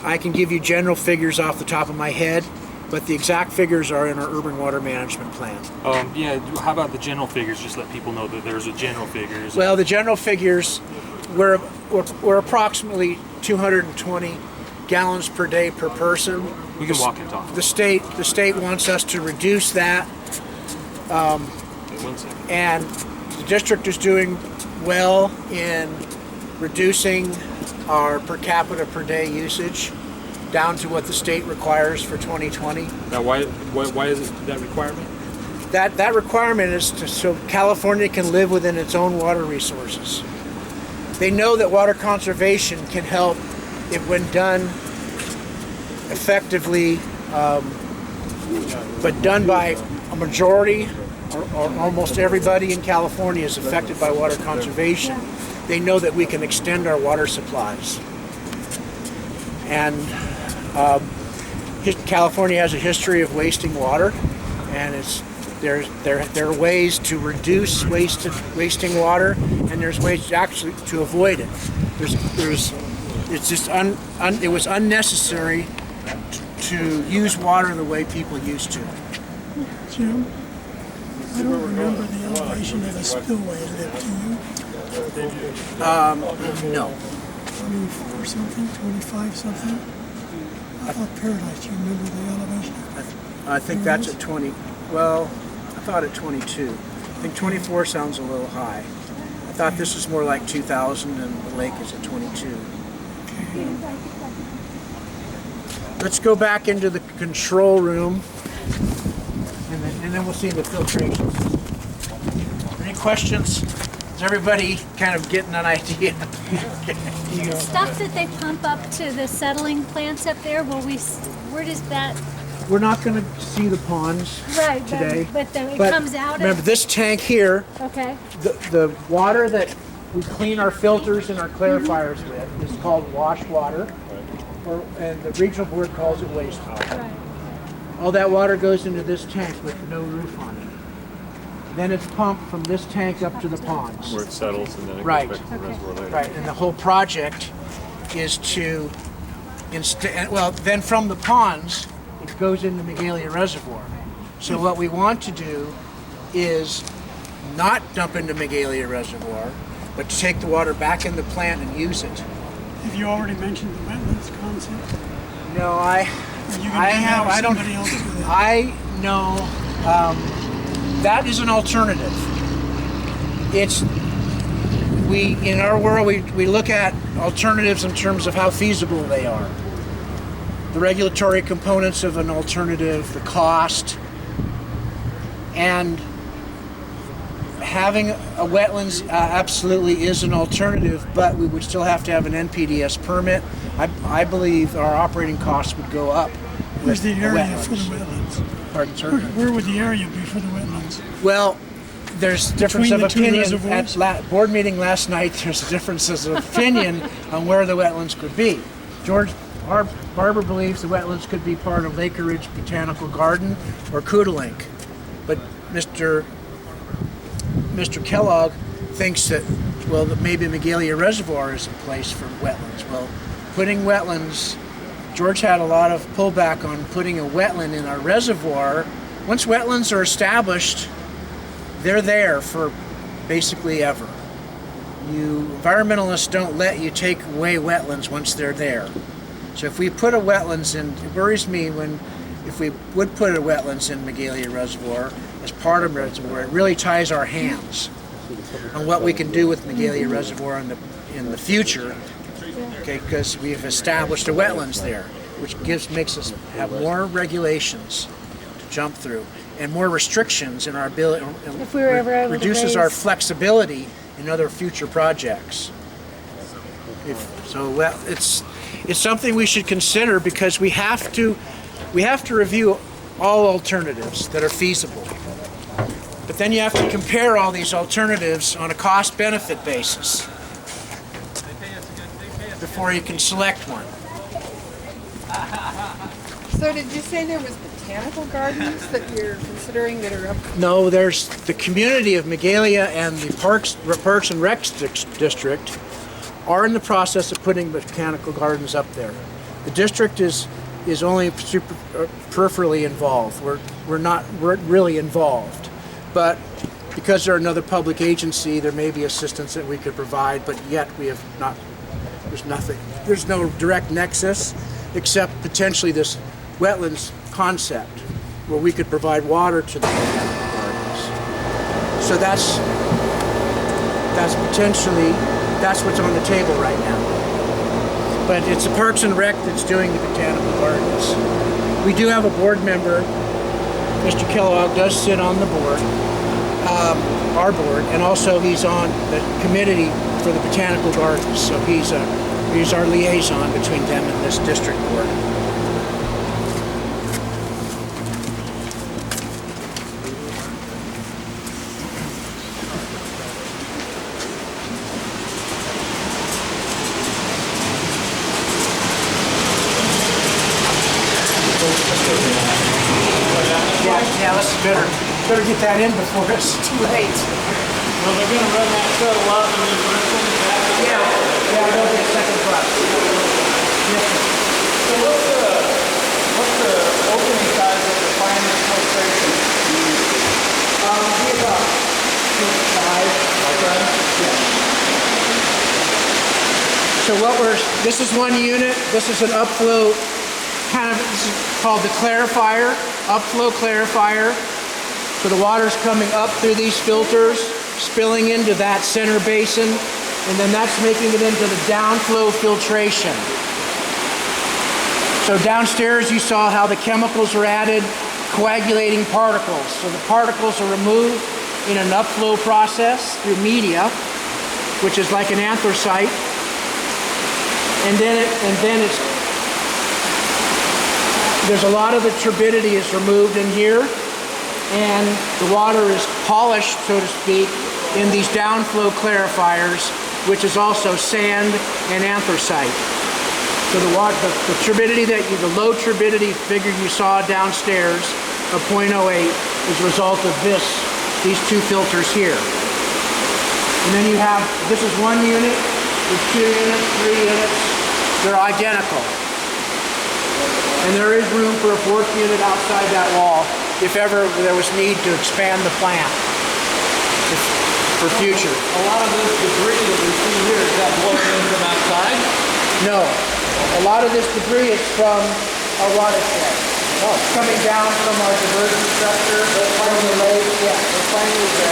I can give you general figures off the top of my head, but the exact figures are in our urban water management plan. Yeah, how about the general figures? Just let people know that there's a general figures. Well, the general figures, we're approximately 220 gallons per day per person. We can walk and talk. The state wants us to reduce that, and the district is doing well in reducing our per capita per day usage down to what the state requires for 2020. Now, why is it that requirement? That requirement is so California can live within its own water resources. They know that water conservation can help if when done effectively, but done by a majority or almost everybody in California is affected by water conservation. They know that we can extend our water supplies. And California has a history of wasting water, and there are ways to reduce wasting water, and there's ways actually to avoid it. It was unnecessary to use water the way people used to. Jim, I don't remember the elevation of the spillway lip, do you? No. 24 something, 25 something? I thought Paradise, you remember the elevation? I think that's at 20, well, I thought at 22. I think 24 sounds a little high. I thought this was more like 2,000 and the lake is at 22. Okay. Let's go back into the control room and then we'll see the filtration. Any questions? Is everybody kind of getting an idea? The stuff that they pump up to the settling plants up there, where does that? We're not going to see the ponds today. But then it comes out. Remember this tank here. Okay. The water that we clean our filters and our clarifiers with is called wash water, and the regional board calls it wastewater. Right. All that water goes into this tank with no roof on it. Then it's pumped from this tank up to the ponds. Where it settles and then it Right. goes back to the reservoir later. Right, and the whole project is to, then from the ponds, it goes into Magalia Reservoir. So what we want to do is not dump into Magalia Reservoir, but to take the water back in the plant and use it. Have you already mentioned the wetlands concept? No, I know that is an alternative. In our world, we look at alternatives in terms of how feasible they are. The regulatory components of an alternative, the cost, and having a wetlands absolutely is an alternative, but we would still have to have an NPDES permit. I believe our operating costs would go up. Where's the area for the wetlands? Pardon, sir? Where would the area be for the wetlands? Well, there's difference Between of the two opinion. reservoirs? At board meeting last night, there's differences of opinion on where the wetlands could be. George Barber believes the wetlands could be part of Lake Ridge Botanical Garden or Kudalink, but Mr. Kellogg thinks that, well, that maybe Magalia Reservoir is a place for wetlands. Well, putting wetlands, George had a lot of pullback on putting a wetland in our reservoir. Once wetlands are established, they're there for basically ever. Environmentalists don't let you take away wetlands once they're there. So if we put a wetlands in, it worries me if we would put a wetlands in Magalia Reservoir as part of reservoir, it really ties our hands on what we can do with Magalia Reservoir in the future. Okay, because we've established a wetlands there, which makes us have more regulations to jump through and more restrictions in our ability. If we were ever able to reduces our flexibility in other future projects. It's something we should consider because we have to review all alternatives that are feasible. But then you have to compare all these alternatives on a cost-benefit basis before you can select one. So did you say there was botanical gardens that you're considering that are up? No, there's the community of Magalia and the Parks and Rec District are in the process of putting botanical gardens up there. The district is only peripherally involved. We're not really involved, but because they're another public agency, there may be assistance that we could provide, but yet we have not. There's nothing. There's no direct nexus, except potentially this wetlands concept, where we could provide water to the botanical gardens. So that's what's on the table right now. But it's the Parks and Rec that's doing the botanical gardens. We do have a board member, Mr. Kellogg does sit on the board, our board, and also he's on the committee for the botanical gardens. So he's our liaison between them and this district board. Yeah, let's better get that in before it's too late. Well, they're going to run that shuttle up and then first one back. Yeah, there'll be a second bus. Yes, sir. So what's the opening size of the final filtration? Be about 5 tons. Yeah. So this is one unit. This is an upflow this is called the clarifier, upflow clarifier. So the water's coming up through these filters, spilling into that center basin, and then that's making it into the downflow filtration. So downstairs you saw how the chemicals are added, coagulating particles. So the particles are removed, in an upflow process through media, which is like an anthracite, and then there's a lot of the turbidity is removed in here, and the water is polished, so to speak, in these downflow clarifiers, which is also sand and anthracite. So the turbidity the low turbidity figure you saw downstairs of 0.08 is a result of these two filters here. And then you have, this is one unit, there's 2 units, 3 units, they're identical. And there is room for a 4th unit outside that wall if ever there was need to expand the plant for future. A lot of this debris that we see here, is that blowing in from outside? No. A lot of this debris is from our watershed. It's coming down from our diversion structure, from the lake.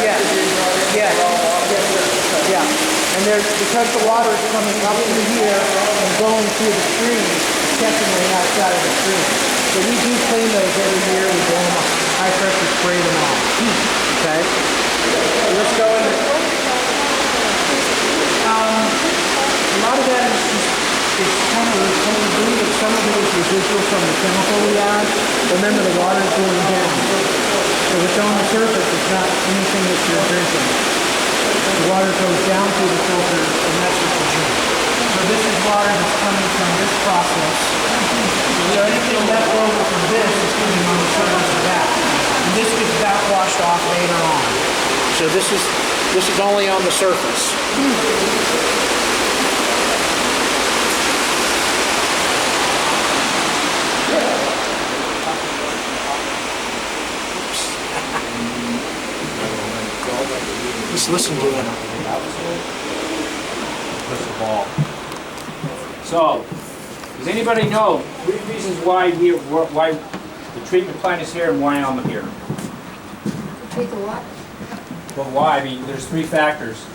Yeah. Yeah. And because the water is coming up through here and going through the stream, it's catching on the outside of the stream. So we do clean those every year. We go them high pressure spray them off. Okay. So let's go in. A lot of that is just, it's kind of blue, but some of it is residual from the chemical we add. Remember, the water is going down. So what's on the surface is not anything that you're drinking. The water goes down through the filters, and that's what you drink. So this is water that's coming from this process. So anything left over from this is coming on the surface of that. And this gets backwashed off later on. So this is only on the surface. Just listen to it. So, does anybody know 3 reasons why the treatment plant is here and why I'm here? Treat the water. But why? I mean, there's 3 factors.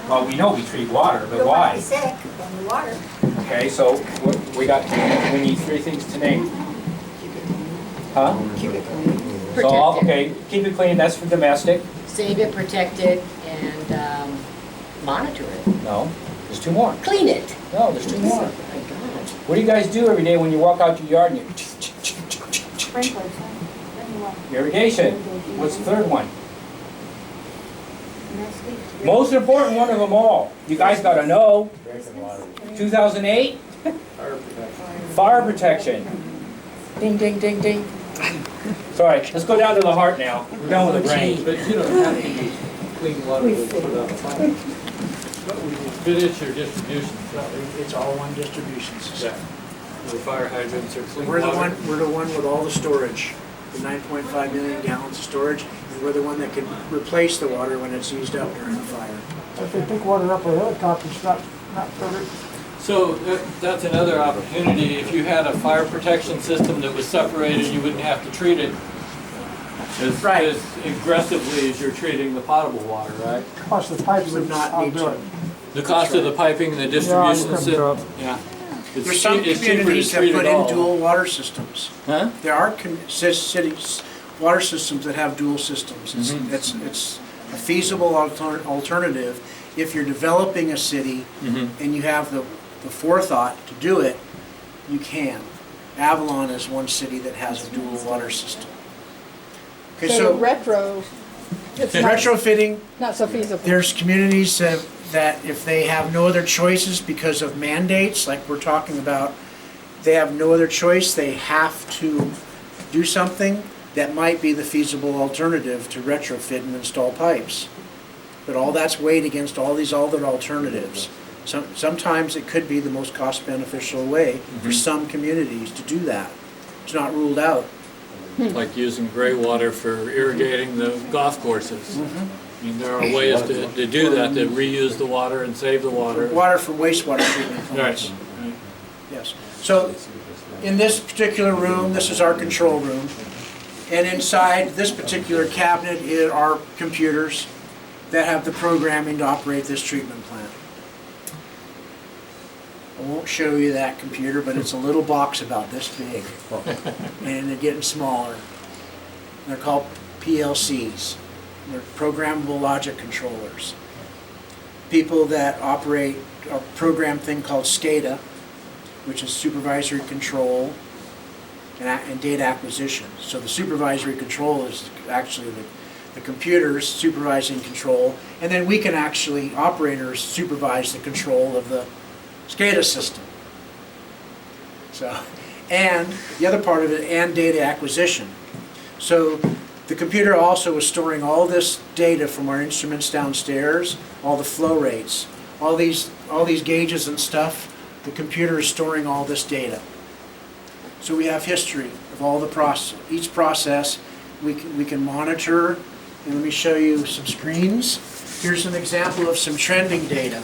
Well, we know we treat water, but why? Nobody sick from the water. Okay, so we need 3 things to name. Huh? Keep it clean. So, okay, keep it clean, that's for domestic. Save it, protect it, and monitor it. No, there's 2 more. Clean it. No, there's 2 more. Oh my God. What do you guys do every day when you walk out your yard and you... Sprinklers. Irrigation. What's the 3rd one? Most important one of them all. You guys gotta know. 2008? Fire protection. Ding, ding, ding, ding. Sorry, let's go down to the heart now. We're done with the brain. But you don't have to use clean water to put it on fire. But it's your distribution. It's all one distribution system. The fire hydrants are clean We're water. the one with all the storage, the 9.5 million gallons of storage, and we're the one that can replace the water when it's used up during a fire. If they pick water up a helicopter, it's not perfect. So that's another opportunity. If you had a fire protection system that was separated, you wouldn't have to treat it as aggressively as you're treating the potable water, right? Plus the pipes would not I'll need do to. it. The cost of the piping, the distribution couldn't system. drop. Yeah. There's some communities that put in dual water systems. Huh? There are cities, water systems that have dual systems. It's a feasible alternative if you're developing a city and you have the forethought to do it. You can. Avalon is one city that has a dual water system. Okay, So retro, it's not, retrofitting. not so feasible. There's communities that if they have no other choices because of mandates, like we're talking about, they have no other choice, they have to do something, that might be the feasible alternative to retrofit and install pipes. But all that's weighed against all these other alternatives. Sometimes it could be the most cost beneficial way for some communities to do that. It's not ruled out. Like using gray water for irrigating the golf courses. I mean, there are ways to do that reuse the water and save the water. Water for wastewater treatment plants. Right. Yes. So in this particular room, this is our control room. And inside this particular cabinet are computers that have the programming to operate this treatment plant. I won't show you that computer, but it's a little box about this big. And they're getting smaller. They're called PLCs. They're programmable logic controllers. People that operate a program thing called SCADA, which is supervisory control and data acquisition. So the supervisory control is actually the computers supervising control, and then we can actually, operators, supervise the control of the SCADA system. So, and the other part of it, and data acquisition. So the computer also is storing all this data from our instruments downstairs, all the flow rates, all these gauges and stuff. The computer is storing all this data. So we have history of all the process. Each process we can monitor. And let me show you some screens. Here's an example of some trending data.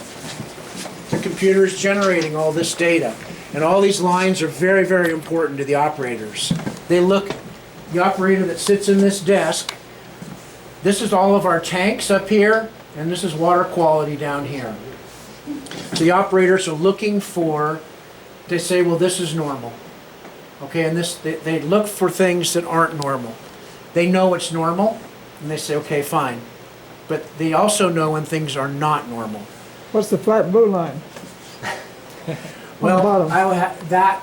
The computer is generating all this data. And all these lines are very, very important to the operators. They look, the operator that sits in this desk, this is all of our tanks up here, and this is water quality down here. So the operators are looking for, they say, well, this is normal. Okay, and this, they look for things that aren't normal. They know it's normal, and they say, okay, fine. But they also know when things are not normal. What's the flat blue line? Well, I will have that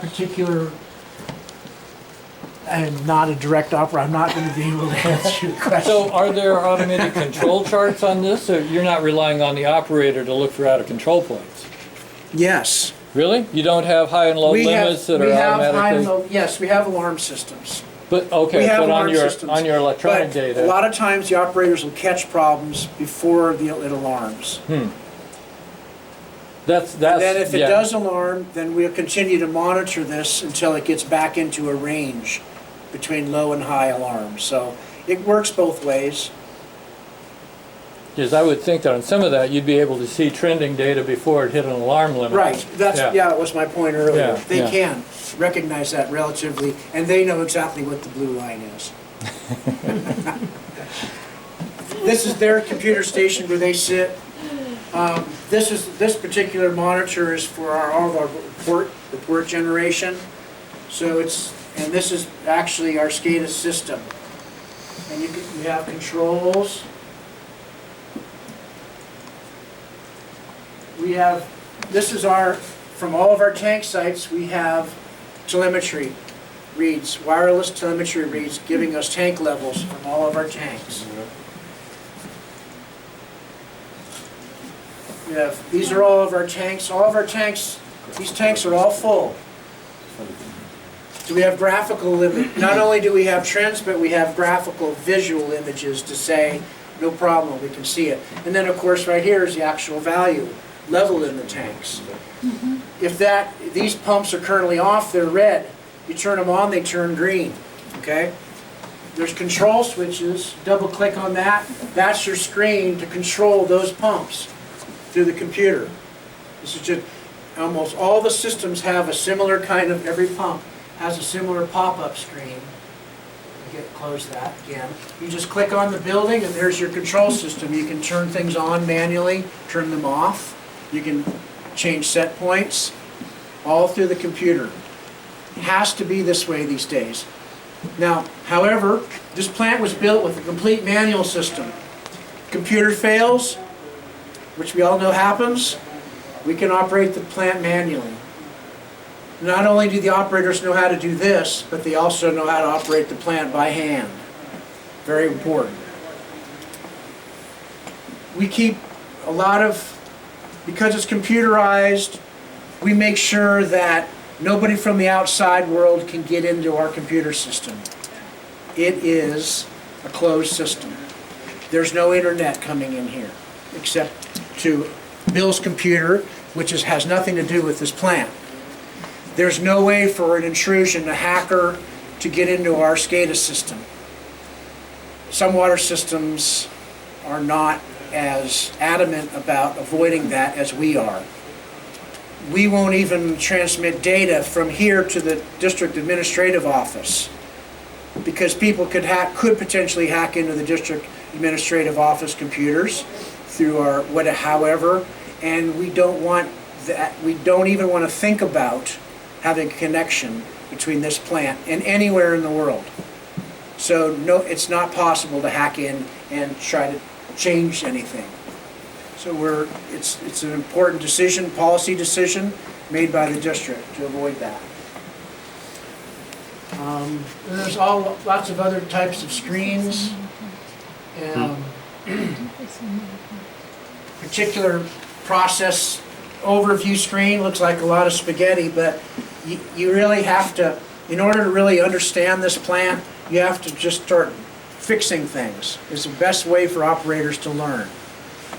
particular, I am not a direct operator. I'm not going to be able to answer your question. So are there automated control charts on this, or you're not relying on the operator to look for out of control points? Yes. Really? You don't have high and low limits that are automatically? Yes, we have alarm systems. But okay, but on your electronic but data. A lot of times the operators will catch problems before it alarms. That's and then if it does alarm, then we'll continue to monitor this until it gets back into a range between low and high alarms. So it works both ways. Because I would think that on some of that you'd be able to see trending data before it hit an alarm limit. Right. That's that was my point earlier. Yeah, they can recognize that relatively, and they know exactly what the blue line is. This is their computer station where they sit. This particular monitor is for all of our report generation. So and this is actually our SCADA system. And you have controls. This is from all of our tank sites, we have telemetry reads, wireless telemetry reads, giving us tank levels from all of our tanks. These are all of our tanks. All of our tanks, these tanks are all full. So we have graphical image. Not only do we have trends, but we have graphical visual images to say, no problem, we can see it. And then of course right here is the actual value level in the tanks. If these pumps are currently off, they're red. You turn them on, they turn green. Okay? There's control switches. Double click on that. That's your screen to control those pumps through the computer. This is just almost all the systems have a similar kind of, every pump has a similar pop-up screen. Close that again. You just click on the building and there's your control system. You can turn things on manually, turn them off. You can change set points all through the computer. It has to be this way these days. Now, however, this plant was built with a complete manual system. Computer fails, which we all know happens, we can operate the plant manually. Not only do the operators know how to do this, but they also know how to operate the plant by hand. Very important. We keep a lot of, because it's computerized, we make sure that nobody from the outside world can get into our computer system. It is a closed system. There's no internet coming in here, except to Bill's computer, which has nothing to do with this plant. There's no way for an intrusion, a hacker, to get into our SCADA system. Some water systems are not as adamant about avoiding that as we are. We won't even transmit data from here to the district administrative office because people could potentially hack into the district administrative office computers through our however, and we don't want that. We don't even want to think about having a connection between this plant and anywhere in the world. So no, it's not possible to hack in and try to change anything. So it's an important decision, policy decision made by the district to avoid that. And there's lots of other types of screens. Particular process overview screen looks like a lot of spaghetti, but you really have to, in order to really understand this plant, you have to just start fixing things. It's the best way for operators to learn.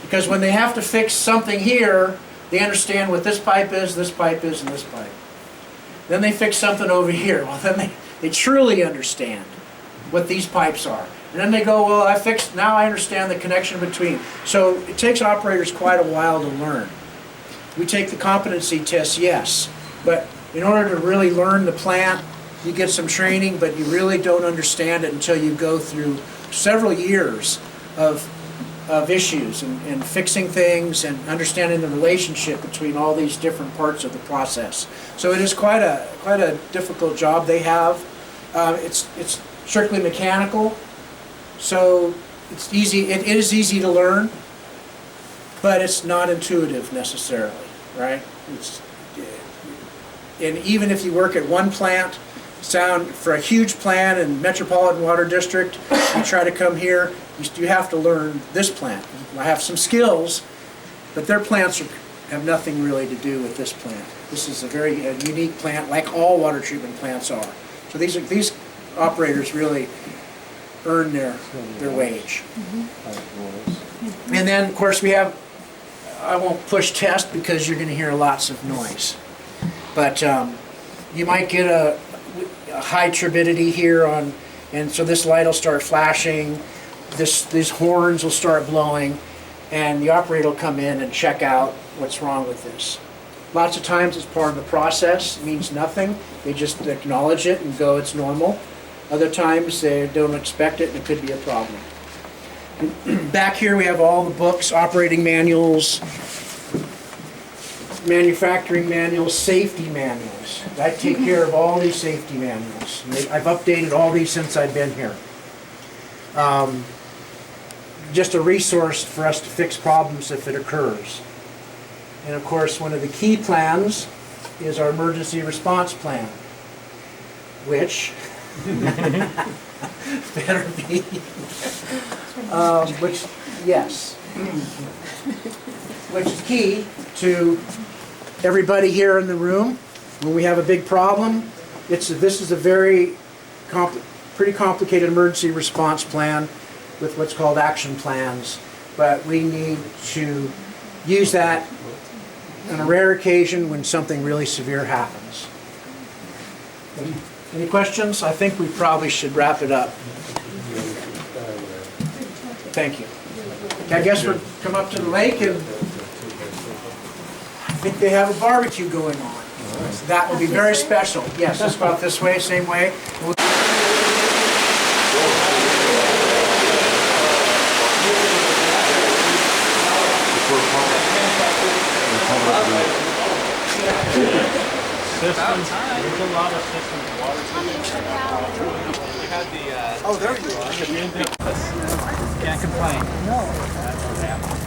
Because when they have to fix something here, they understand what this pipe is, and this pipe. Then they fix something over here. Well, then they truly understand what these pipes are. And then they go, well, now I understand the connection between. So it takes operators quite a while to learn. We take the competency tests, yes, but in order to really learn the plant, you get some training, but you really don't understand it until you go through several years of issues and fixing things and understanding the relationship between all these different parts of the process. So it is quite a difficult job they have. It's strictly mechanical, so it's easy. It is easy to learn, but it's not intuitive necessarily, right? And even if you work at one plant, for a huge plant in Metropolitan Water District, you try to come here, you have to learn this plant. I have some skills, but their plants have nothing really to do with this plant. This is a very unique plant, like all water treatment plants are. So these operators really earn their wage. And then, of course, we have, I won't push test because you're going to hear lots of noise. But you might get a high turbidity here and so this light will start flashing, these horns will start blowing, and the operator will come in and check out what's wrong with this. Lots of times it's part of the process, it means nothing, they just acknowledge it and go, it's normal. Other times they don't expect it and it could be a problem. Back here we have all the books, operating manuals, manufacturing manuals, safety manuals. I take care of all these safety manuals. I've updated all these since I've been here. Just a resource for us to fix problems if it occurs. And of course, one of the key plans is our emergency response plan, which better be, which is key to everybody here in the room. When we have a big problem, this is a pretty complicated emergency response plan with what's called action plans, but we need to use that on a rare occasion when something really severe happens. Any questions? I think we probably should wrap it up. Thank you. I guess we'll come up to the lake, and I think they have a barbecue going on. So that will be very special. Yes, just about this way, same way. Systems. There's a lot of systems. Water you had the. Oh, there you are. Can't complain. No. That's what happened.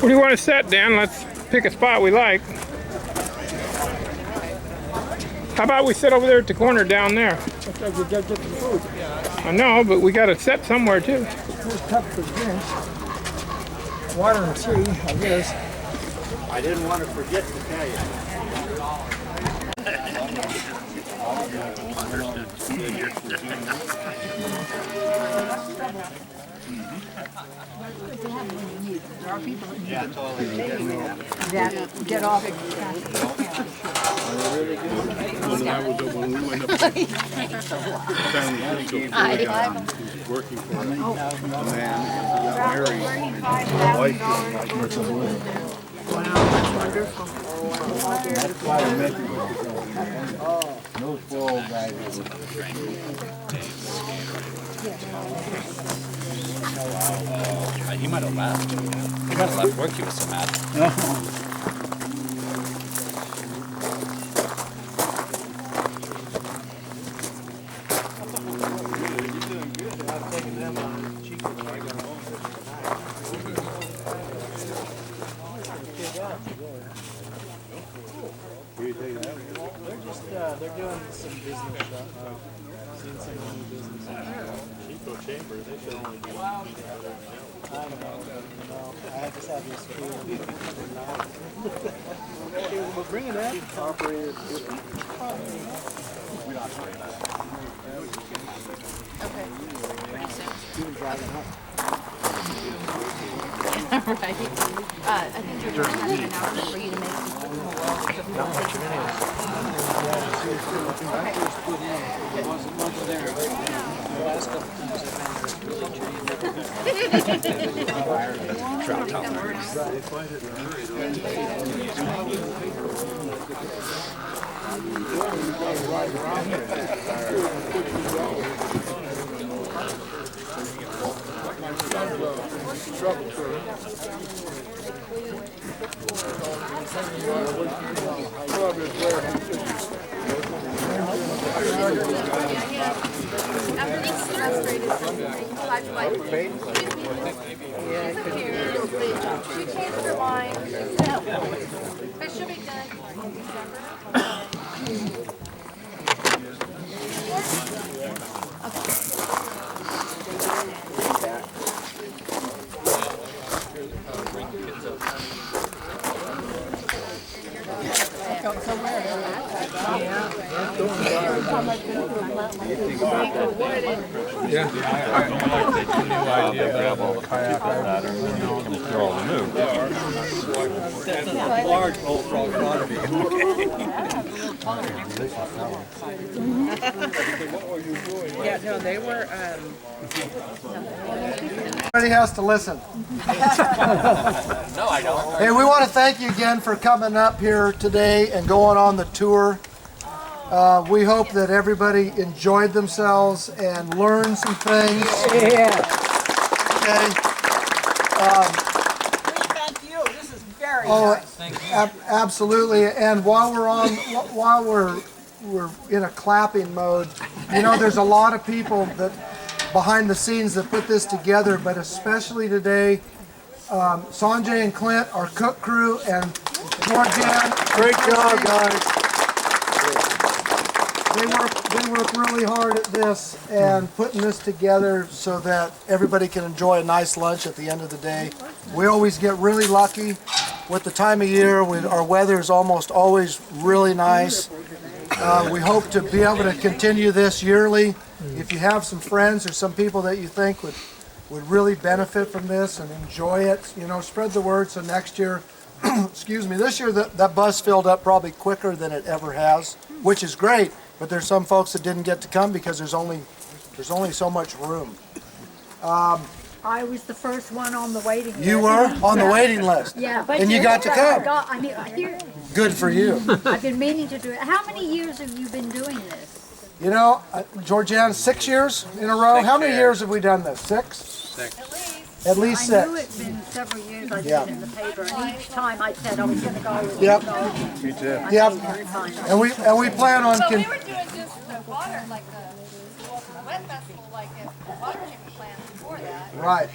Where do you want to set, Dan? Let's pick a spot we like. How about we sit over there at the corner down there? Because we got to get the food. I know, but we got to set somewhere too. First cup for drinks. Water and tea, I guess. I didn't want to forget to tell you. There are people that get off at When we went up to working for a man who got married, and his wife was like, wow, that's wonderful. that's why I met you. Those 4 old guys. He might have left. He might have left work. He was so mad. They're doing some business, seeing some new business. Chico Chamber, they should only be. I know. I just have this feeling. Well, bring it up. Operator. Okay. Pretty soon. Even driving up. Right. I think you're going to have an hour for you to make everything's frustrated. She changed her mind. It should be done in December. Yeah. I like the new idea about all the kayak that are they're all removed. Large overall quantity. Yeah, no, they were, Everybody has to listen. No, I don't. Hey, we want to thank you again for coming up here today and going on the tour. We hope that everybody enjoyed themselves and learned some things. Yeah. Okay. Thank you. This is very Oh, nice. absolutely. And while we're in a clapping mode, you know, there's a lot of people that behind the scenes that put this together, but especially today, Sanjay and Clint, our cook crew, and Georgianne. Great job, guys. They work really hard at this and putting this together so that everybody can enjoy a nice lunch at the end of the day. We always get really lucky with the time of year. Our weather is almost always really nice. We hope to be able to continue this yearly. If you have some friends or some people that you think would really benefit from this and enjoy it, you know, spread the word so next year, excuse me, this year that bus filled up probably quicker than it ever has, which is great. But there's some folks that didn't get to come because there's only so much room. I was the first one on the waiting list. You were on the waiting list. Yeah, but and you got to come. Good for you. I've been meaning to do it. How many years have you been doing this? You know, Georgianne, 6 years in a row. How many years have we done this? 6? 6. At least I 6. knew it'd been several years. I Yeah. did in the paper, and each time I said I was going to go. Yep. Me too. Yep. And we plan on. so we were doing just the water, like the wet festival, like at the water treatment plant before that. Right.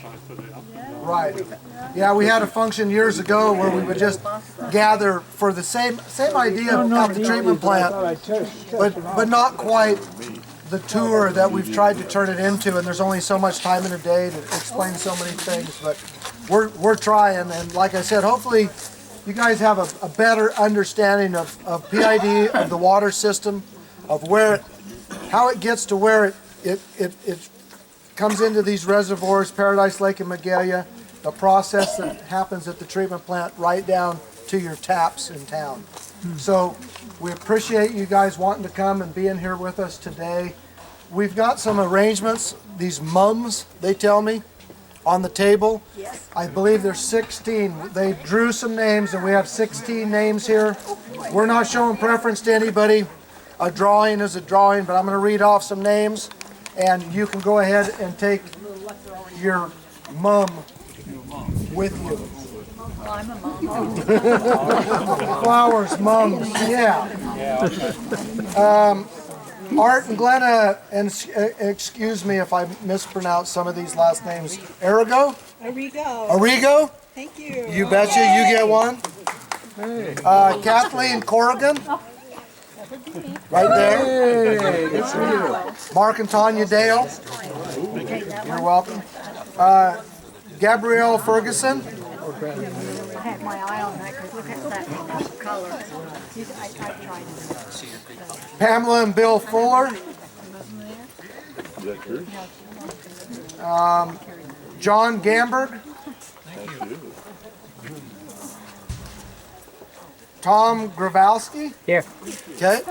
Right. Yeah, we had a function years ago where we would just gather for the same idea at the treatment plant, but not quite the tour that we've tried to turn it into. And there's only so much time in a day to explain so many things. But we're trying, and like I said, hopefully you guys have a better understanding of PID, of the water system, of how it gets to where it comes into these reservoirs, Paradise Lake and Magalia, the process that happens at the treatment plant right down to your taps in town. So we appreciate you guys wanting to come and being here with us today. We've got some arrangements, these mums, they tell me, on the table. Yes. I believe there's 16. They drew some names and we have 16 names here. We're not showing preference to anybody. a drawing is a drawing, but I'm going to read off some names, and you can go ahead and take your mum with you. Well, I'm a mom. Flowers, mums, yeah. Art and Glenna, and excuse me if I mispronounce some of these last names. Arrigo? Arrigo? Thank you. You betcha, you get one. Kathleen Corrigan. Right there. Mark and Tanya Dale. You're welcome. Gabrielle Ferguson. I had my eye on that because look at that color. I tried it. Pamela and Bill Fuller. John Gamberg. Tom Grabowski. Here. Okay.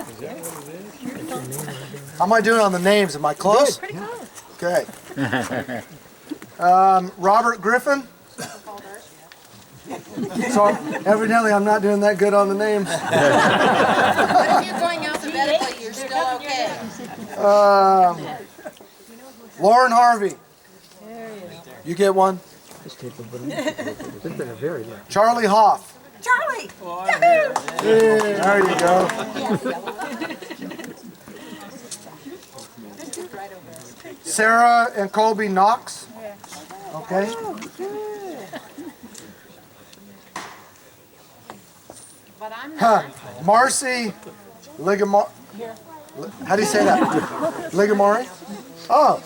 How am I doing on the names? Am I close? Pretty close. Okay. Robert Griffin. So evidently I'm not doing that good on the names. But if you're going alphabetically, you're still okay. Lauren Harvey. You get one. Charlie Hoff. Charlie! There you go. Sarah and Colby Knox. Okay. But I'm Huh. Marcy Ligamar. How do you say that? Ligamari? Oh.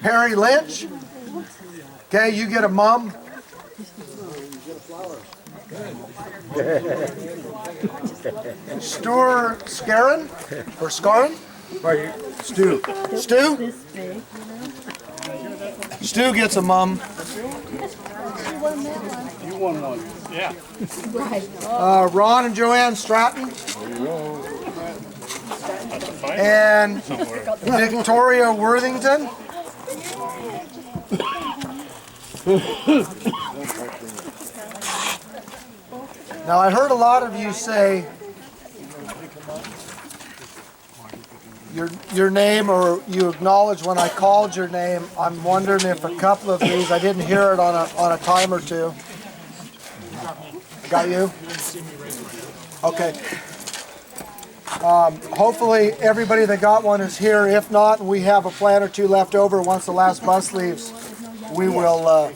Perry Lynch. Okay, you get a mum. Stuart Scarin or Scarin? Stu. Stu? Stu gets a mum. You won one. Yeah. Ron and Joanne Stratton. And Victoria Worthington. Now I heard a lot of you say your name, or you acknowledge when I called your name. I'm wondering if a couple of these, I didn't hear it on a time or two. Got you? Okay. Hopefully everybody that got one is here. If not, and we have a plan or two left over once the last bus leaves, we will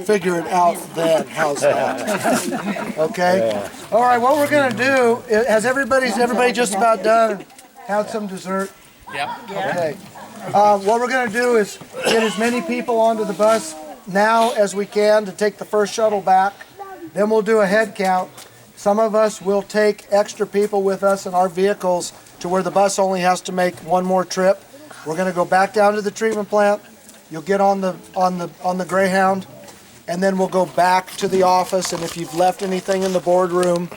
figure it out then. How's that? Okay. All right. What we're gonna do is, everybody just about done? Had some dessert? Yep. Okay. What we're gonna do is get as many people onto the bus now as we can to take the first shuttle back. Then we'll do a head count. Some of us will take extra people with us in our vehicles to where the bus only has to make one more trip. We're gonna go back down to the treatment plant. You'll get on the Greyhound, and then we'll go back to the office. And if you've left anything in the boardroom,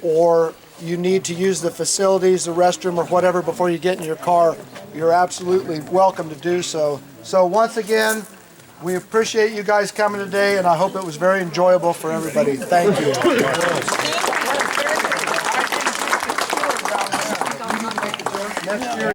or you need to use the facilities, the restroom, or whatever before you get in your car, you're absolutely welcome to do so. So once again, we appreciate you guys coming today, and I hope it was very enjoyable for everybody. Thank you.